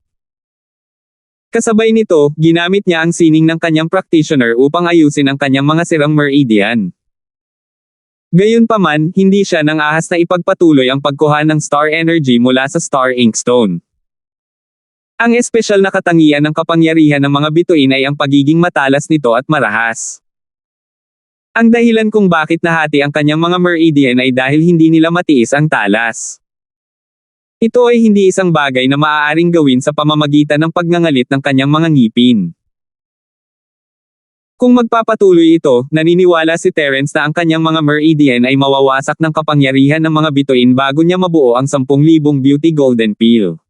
Kasabay nito, ginamit niya ang sining ng kanyang practitioner upang ayusin ang kanyang mga sirang Meridian. Gayunpaman, hindi siya nang ahas na ipagpatuloy ang pagkuha ng star energy mula sa star inkstone. Ang espesyal na katangian ng kapangyarihan ng mga bituin ay ang pagiging matalas nito at marahas. Ang dahilan kung bakit nahati ang kanyang mga Meridian ay dahil hindi nila matiis ang talas. Ito ay hindi isang bagay na maaaring gawin sa pamamagitan ng pagngangalit ng kanyang mga ngipin. Kung magpapatuloy ito, naniniwala si Terence na ang kanyang mga Meridian ay mawawasak ng kapangyarihan ng mga bituin bago niya mabuo ang 10,000 beauty golden peel.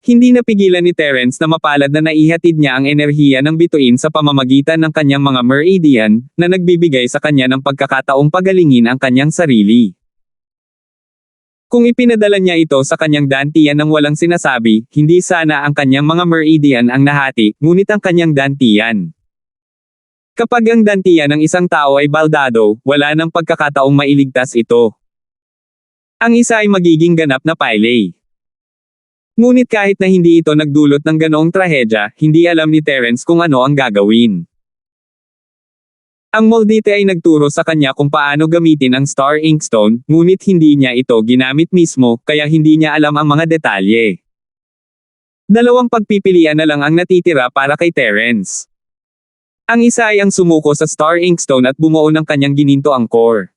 Hindi napigilan ni Terence na mapalad na naihatid niya ang enerhiya ng bituin sa pamamagitan ng kanyang mga Meridian, na nagbibigay sa kanya ng pagkakataong pagalingin ang kanyang sarili. Kung ipinadala niya ito sa kanyang dantian ng walang sinasabi, hindi sana ang kanyang mga Meridian ang nahati, ngunit ang kanyang dantian. Kapag ang dantian ng isang tao ay baldado, wala nang pagkakataong mailigtas ito. Ang isa ay magiging ganap na pile. Ngunit kahit na hindi ito nagdulot ng ganoong trahedya, hindi alam ni Terence kung ano ang gagawin. Ang Moldite ay nagturo sa kanya kung paano gamitin ang Star Inkstone, ngunit hindi niya ito ginamit mismo, kaya hindi niya alam ang mga detalye. Dalawang pagpipilian na lang ang natitira para kay Terence. Ang isa ay ang sumuko sa Star Inkstone at bumuo ng kanyang Gininto Angkor.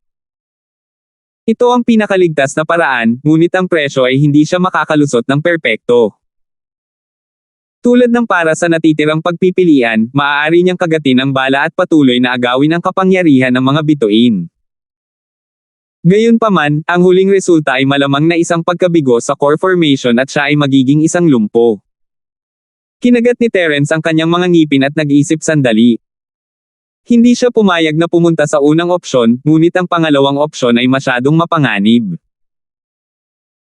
Ito ang pinakaligtas na paraan, ngunit ang presyo ay hindi siya makakalusot ng perpekto. Tulad ng para sa natitirang pagpipilian, maaari niyang kagatin ang bala at patuloy na agawin ang kapangyarihan ng mga bituin. Gayunpaman, ang huling resulta ay malamang na isang pagkabigo sa core formation at siya ay magiging isang lumpo. Kinagat ni Terence ang kanyang mga ngipin at nag-isip sandali. Hindi siya pumayag na pumunta sa unang opsyon, ngunit ang pangalawang opsyon ay masyadong mapanganib.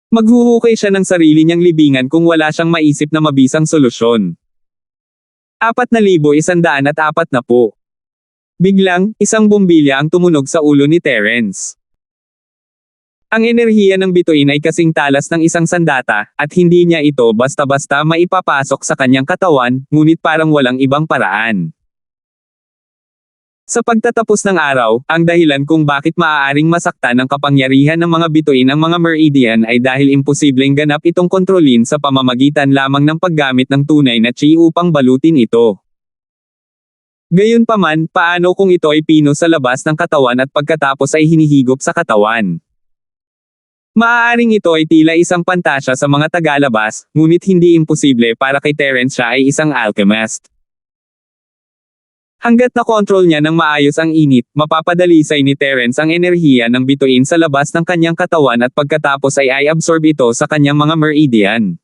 Maghuhukay siya ng sarili niyang libingan kung wala siyang maisip na mabisang solusyon. 4,140. Biglang, isang bombilya ang tumunog sa ulo ni Terence. Ang enerhiya ng bituin ay kasing talas ng isang sandata, at hindi niya ito basta-basta maipapasok sa kanyang katawan, ngunit parang walang ibang paraan. Sa pagtatapos ng araw, ang dahilan kung bakit maaaring masaktan ng kapangyarihan ng mga bituin ang mga Meridian ay dahil imposibleng ganap itong kontrolin sa pamamagitan lamang ng paggamit ng tunay na chi upang balutin ito. Gayunpaman, paano kung ito ay pino sa labas ng katawan at pagkatapos ay hinihigop sa katawan? Maaaring ito ay tila isang pantasya sa mga tagalabas, ngunit hindi imposible para kay Terence siya ay isang alchemist. Hanggat na-control niya ng maayos ang init, mapapadalisay ni Terence ang enerhiya ng bituin sa labas ng kanyang katawan at pagkatapos ay i-absorb ito sa kanyang mga Meridian.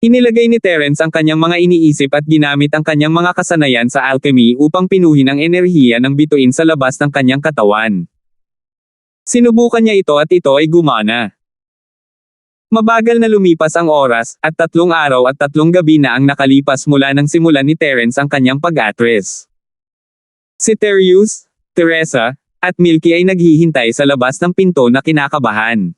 Inilagay ni Terence ang kanyang mga iniisip at ginamit ang kanyang mga kasanayan sa alchemy upang pinuhin ang enerhiya ng bituin sa labas ng kanyang katawan. Sinubukan niya ito at ito ay gumana. Mabagal na lumipas ang oras, at 3 araw at 3 gabi na ang nakalipas mula nang simulan ni Terence ang kanyang pag-atres. Si Terius, Teresa, at Milky ay naghihintay sa labas ng pinto na kinakabahan.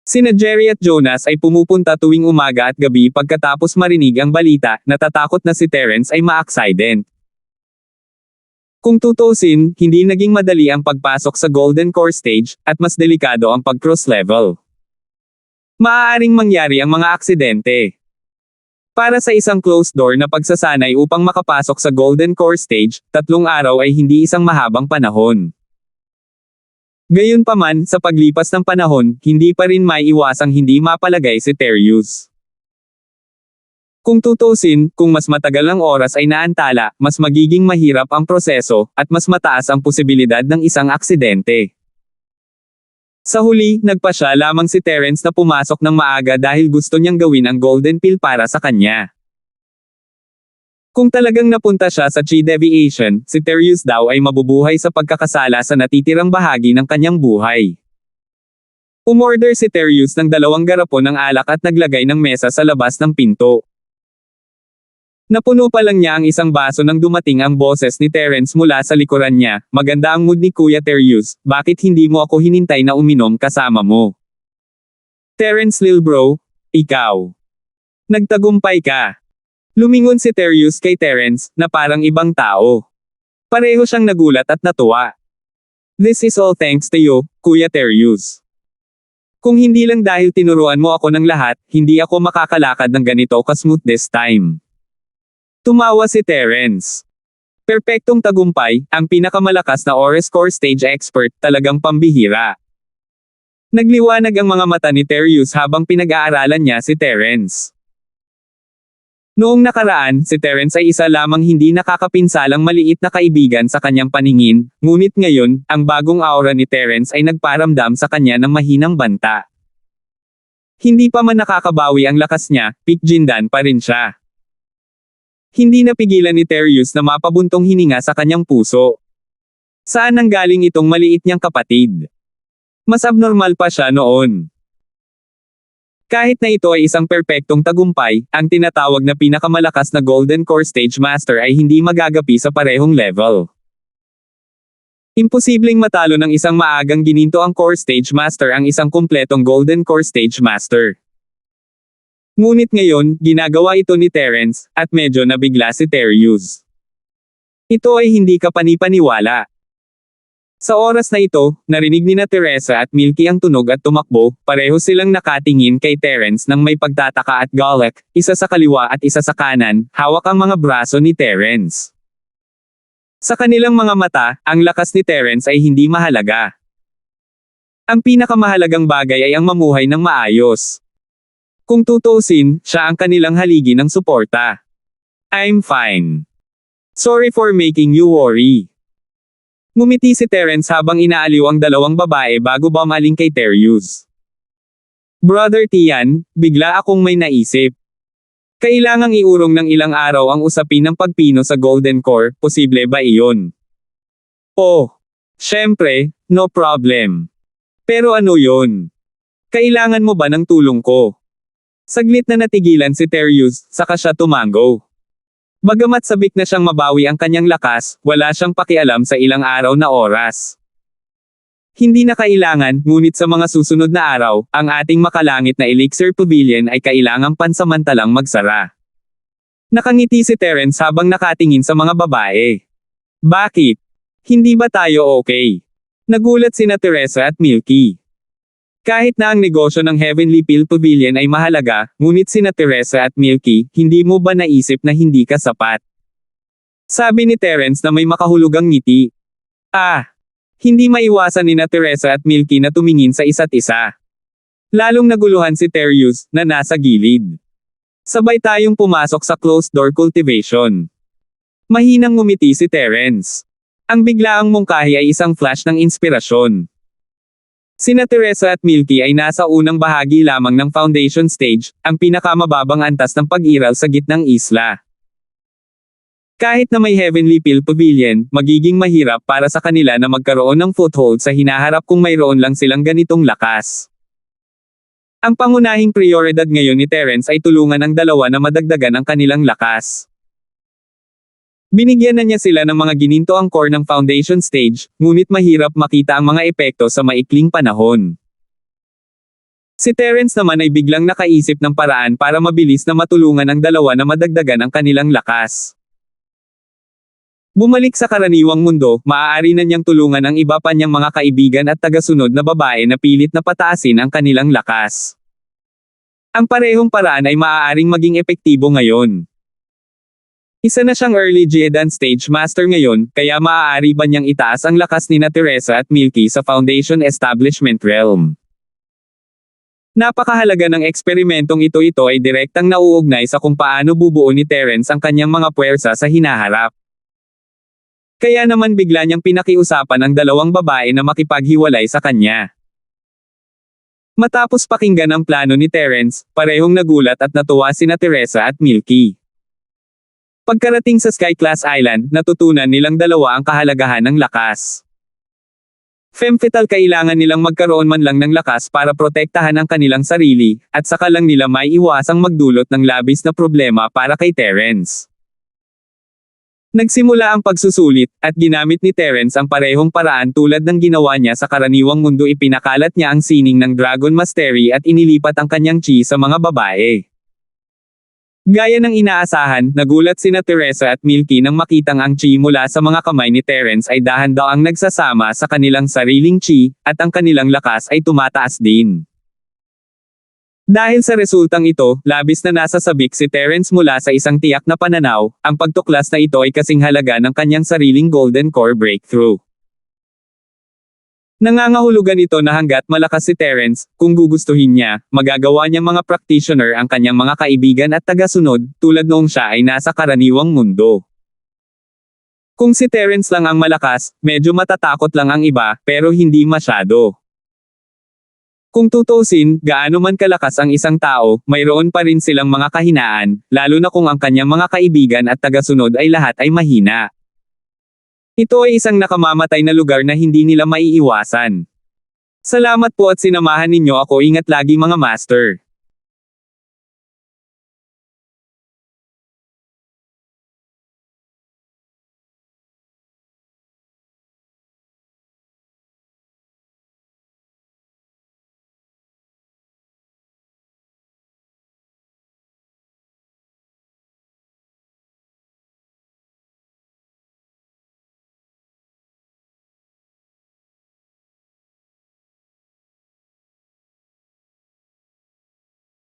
Sina Jerry at Jonas ay pumupunta tuwing umaga at gabi pagkatapos marinig ang balita, natatakot na si Terence ay ma-accident. Kung tutuusin, hindi naging madali ang pagpasok sa Golden Core Stage, at mas delikado ang pag-cross level. Maaaring mangyari ang mga aksidente. Para sa isang closed door na pagsasanay upang makapasok sa Golden Core Stage, 3 araw ay hindi isang mahabang panahon. Gayunpaman, sa paglipas ng panahon, hindi pa rin maiiwasang hindi mapalagay si Terius. Kung tutuusin, kung mas matagal ang oras ay naantala, mas magiging mahirap ang proseso, at mas mataas ang posibilidad ng isang aksidente. Sa huli, nagpasya lamang si Terence na pumasok ng maaga dahil gusto niyang gawin ang golden pill para sa kanya. Kung talagang napunta siya sa Chi Deviation, si Terius daw ay mabubuhay sa pagkakasala sa natitirang bahagi ng kanyang buhay. Umorder si Terius ng 2 garapon ng alak at naglagay ng mesa sa labas ng pinto. Napuno pa lang niya ang isang baso nang dumating ang boses ni Terence mula sa likuran niya. Maganda ang mood ni Kuya Terius, bakit hindi mo ako hinintay na uminom kasama mo? Terence lil bro, ikaw. Nagtagumpay ka. Lumingon si Terius kay Terence, na parang ibang tao. Pareho siyang nagulat at natuwa. This is all thanks to you, Kuya Terius. Kung hindi lang dahil tinuruan mo ako ng lahat, hindi ako makakalakad ng ganito ka-smooth this time. Tumawa si Terence. Perpektong tagumpay, ang pinakamalakas na Ores Core Stage expert, talagang pambihira. Nagliwanag ang mga mata ni Terius habang pinag-aaralan niya si Terence. Noong nakaraan, si Terence ay isa lamang hindi nakakapinsalang maliit na kaibigan sa kanyang paningin, ngunit ngayon, ang bagong aura ni Terence ay nagparamdam sa kanya ng mahinang banta. Hindi pa man nakakabawi ang lakas niya, pikjindan pa rin siya. Hindi napigilan ni Terius na mapabuntong hininga sa kanyang puso. Saan nanggaling itong maliit niyang kapatid? Mas abnormal pa siya noon. Kahit na ito ay isang perpektong tagumpay, ang tinatawag na pinakamalakas na Golden Core Stage Master ay hindi magagapi sa parehong level. Imposibleng matalo ng isang maagang gininto ang Core Stage Master ang isang kumpletong Golden Core Stage Master. Ngunit ngayon, ginagawa ito ni Terence, at medyo nabigla si Terius. Ito ay hindi kapanipaniwala. Sa oras na ito, narinig ni na Teresa at Milky ang tunog at tumakbo, pareho silang nakatingin kay Terence nang may pagtataka at galak, isa sa kaliwa at isa sa kanan, hawak ang mga braso ni Terence. Sa kanilang mga mata, ang lakas ni Terence ay hindi mahalaga. Ang pinakamahalagang bagay ay ang mamuhay ng maayos. Kung tutuusin, siya ang kanilang haligi ng suporta. I'm fine. Sorry for making you worry. Ngumiti si Terence habang inaaliw ang 2 babae bago bumaling kay Terius. Brother Tian, bigla akong may naisip. Kailangang iurong ng ilang araw ang usapin ng pagpino sa Golden Core, posible ba iyon? Oh, syempre, no problem. Pero ano yon? Kailangan mo ba ng tulong ko? Saglit na natigilan si Terius, saka siya tumango. Bagamat sabik na siyang mabawi ang kanyang lakas, wala siyang pakialam sa ilang araw na oras. Hindi na kailangan, ngunit sa mga susunod na araw, ang ating makalangit na Elixir Pavilion ay kailangang pansamantalang magsara. Nakangiti si Terence habang nakatingin sa mga babae. Bakit? Hindi ba tayo okay? Nagulat sina Teresa at Milky. Kahit na ang negosyo ng Heavenly Pill Pavilion ay mahalaga, ngunit sina Teresa at Milky, hindi mo ba naisip na hindi ka sapat? Sabi ni Terence na may makahulugang ngiti. Hindi maiwasan ni na Teresa at Milky na tumingin sa isa't isa. Lalong naguluhan si Terius, na nasa gilid. Sabay tayong pumasok sa closed door cultivation. Mahinang ngumiti si Terence. Ang biglaang mungkahi ay isang flash ng inspirasyon. Sina Teresa at Milky ay nasa unang bahagi lamang ng foundation stage, ang pinakamababang antas ng pag-iral sa gitnang isla. Kahit na may Heavenly Pill Pavilion, magiging mahirap para sa kanila na magkaroon ng foothold sa hinaharap kung mayroon lang silang ganitong lakas. Ang pangunahing prioridad ngayon ni Terence ay tulungan ang 2 na madagdagan ang kanilang lakas. Binigyan na niya sila ng mga gininto ang core ng foundation stage, ngunit mahirap makita ang mga epekto sa maikling panahon. Si Terence naman ay biglang nakaisip ng paraan para mabilis na matulungan ang dalawa na madagdagan ang kanilang lakas. Bumalik sa karaniwang mundo, maaari na niyang tulungan ang iba pa niyang mga kaibigan at tagasunod na babae na pilit na pataasin ang kanilang lakas. Ang parehong paraan ay maaaring maging epektibo ngayon. Isa na siyang early Geodan stage master ngayon, kaya maaari ba niyang itaas ang lakas ni Teresa at Milky sa Foundation Establishment Realm. Napakahalaga ng eksperimentong ito ay direktang nauugnay sa kung paano bubuo ni Terence ang kanyang mga puwersa sa hinaharap. Kaya naman bigla niyang pinakiusapan ang dalawang babae na makipaghiwalay sa kanya. Matapos pakinggan ang plano ni Terence, parehong nagulat at natuwa sina Teresa at Milky. Pagkarating sa Sky Class Island, natutunan nilang dalawa ang kahalagahan ng lakas. Femfital kailangan nilang magkaroon man lang ng lakas para protektahan ang kanilang sarili, at saka lang nila may iwasang magdulot ng labis na problema para kay Terence. Nagsimula ang pagsusulit, at ginamit ni Terence ang parehong paraan tulad ng ginawa niya sa karaniwang mundo. Ipinakalat niya ang sining ng Dragon Mastery at inilipat ang kanyang chi sa mga babae. Gaya ng inaasahan, nagulat sina Teresa at Milky nang makitang ang chi mula sa mga kamay ni Terence ay dahan-daang nagsasama sa kanilang sariling chi, at ang kanilang lakas ay tumataas din. Dahil sa resultang ito, labis na nasasabik si Terence mula sa isang tiyak na pananaw, ang pagtuklas na ito ay kasing halaga ng kanyang sariling Golden Core Breakthrough. Nangangahulugan ito na hanggat malakas si Terence, kung gugustuhin niya, magagawa niyang mga practitioner ang kanyang mga kaibigan at tagasunod, tulad noong siya ay nasa karaniwang mundo. Kung si Terence lang ang malakas, medyo matatakot lang ang iba, pero hindi masyado. Kung tutuusin, gaano man kalakas ang isang tao, mayroon pa rin silang mga kahinaan, lalo na kung ang kanyang mga kaibigan at tagasunod ay lahat ay mahina. Ito ay isang nakamamatay na lugar na hindi nila maiiwasan. Salamat po at sinamahan ninyo ako. Ingat lagi mga master.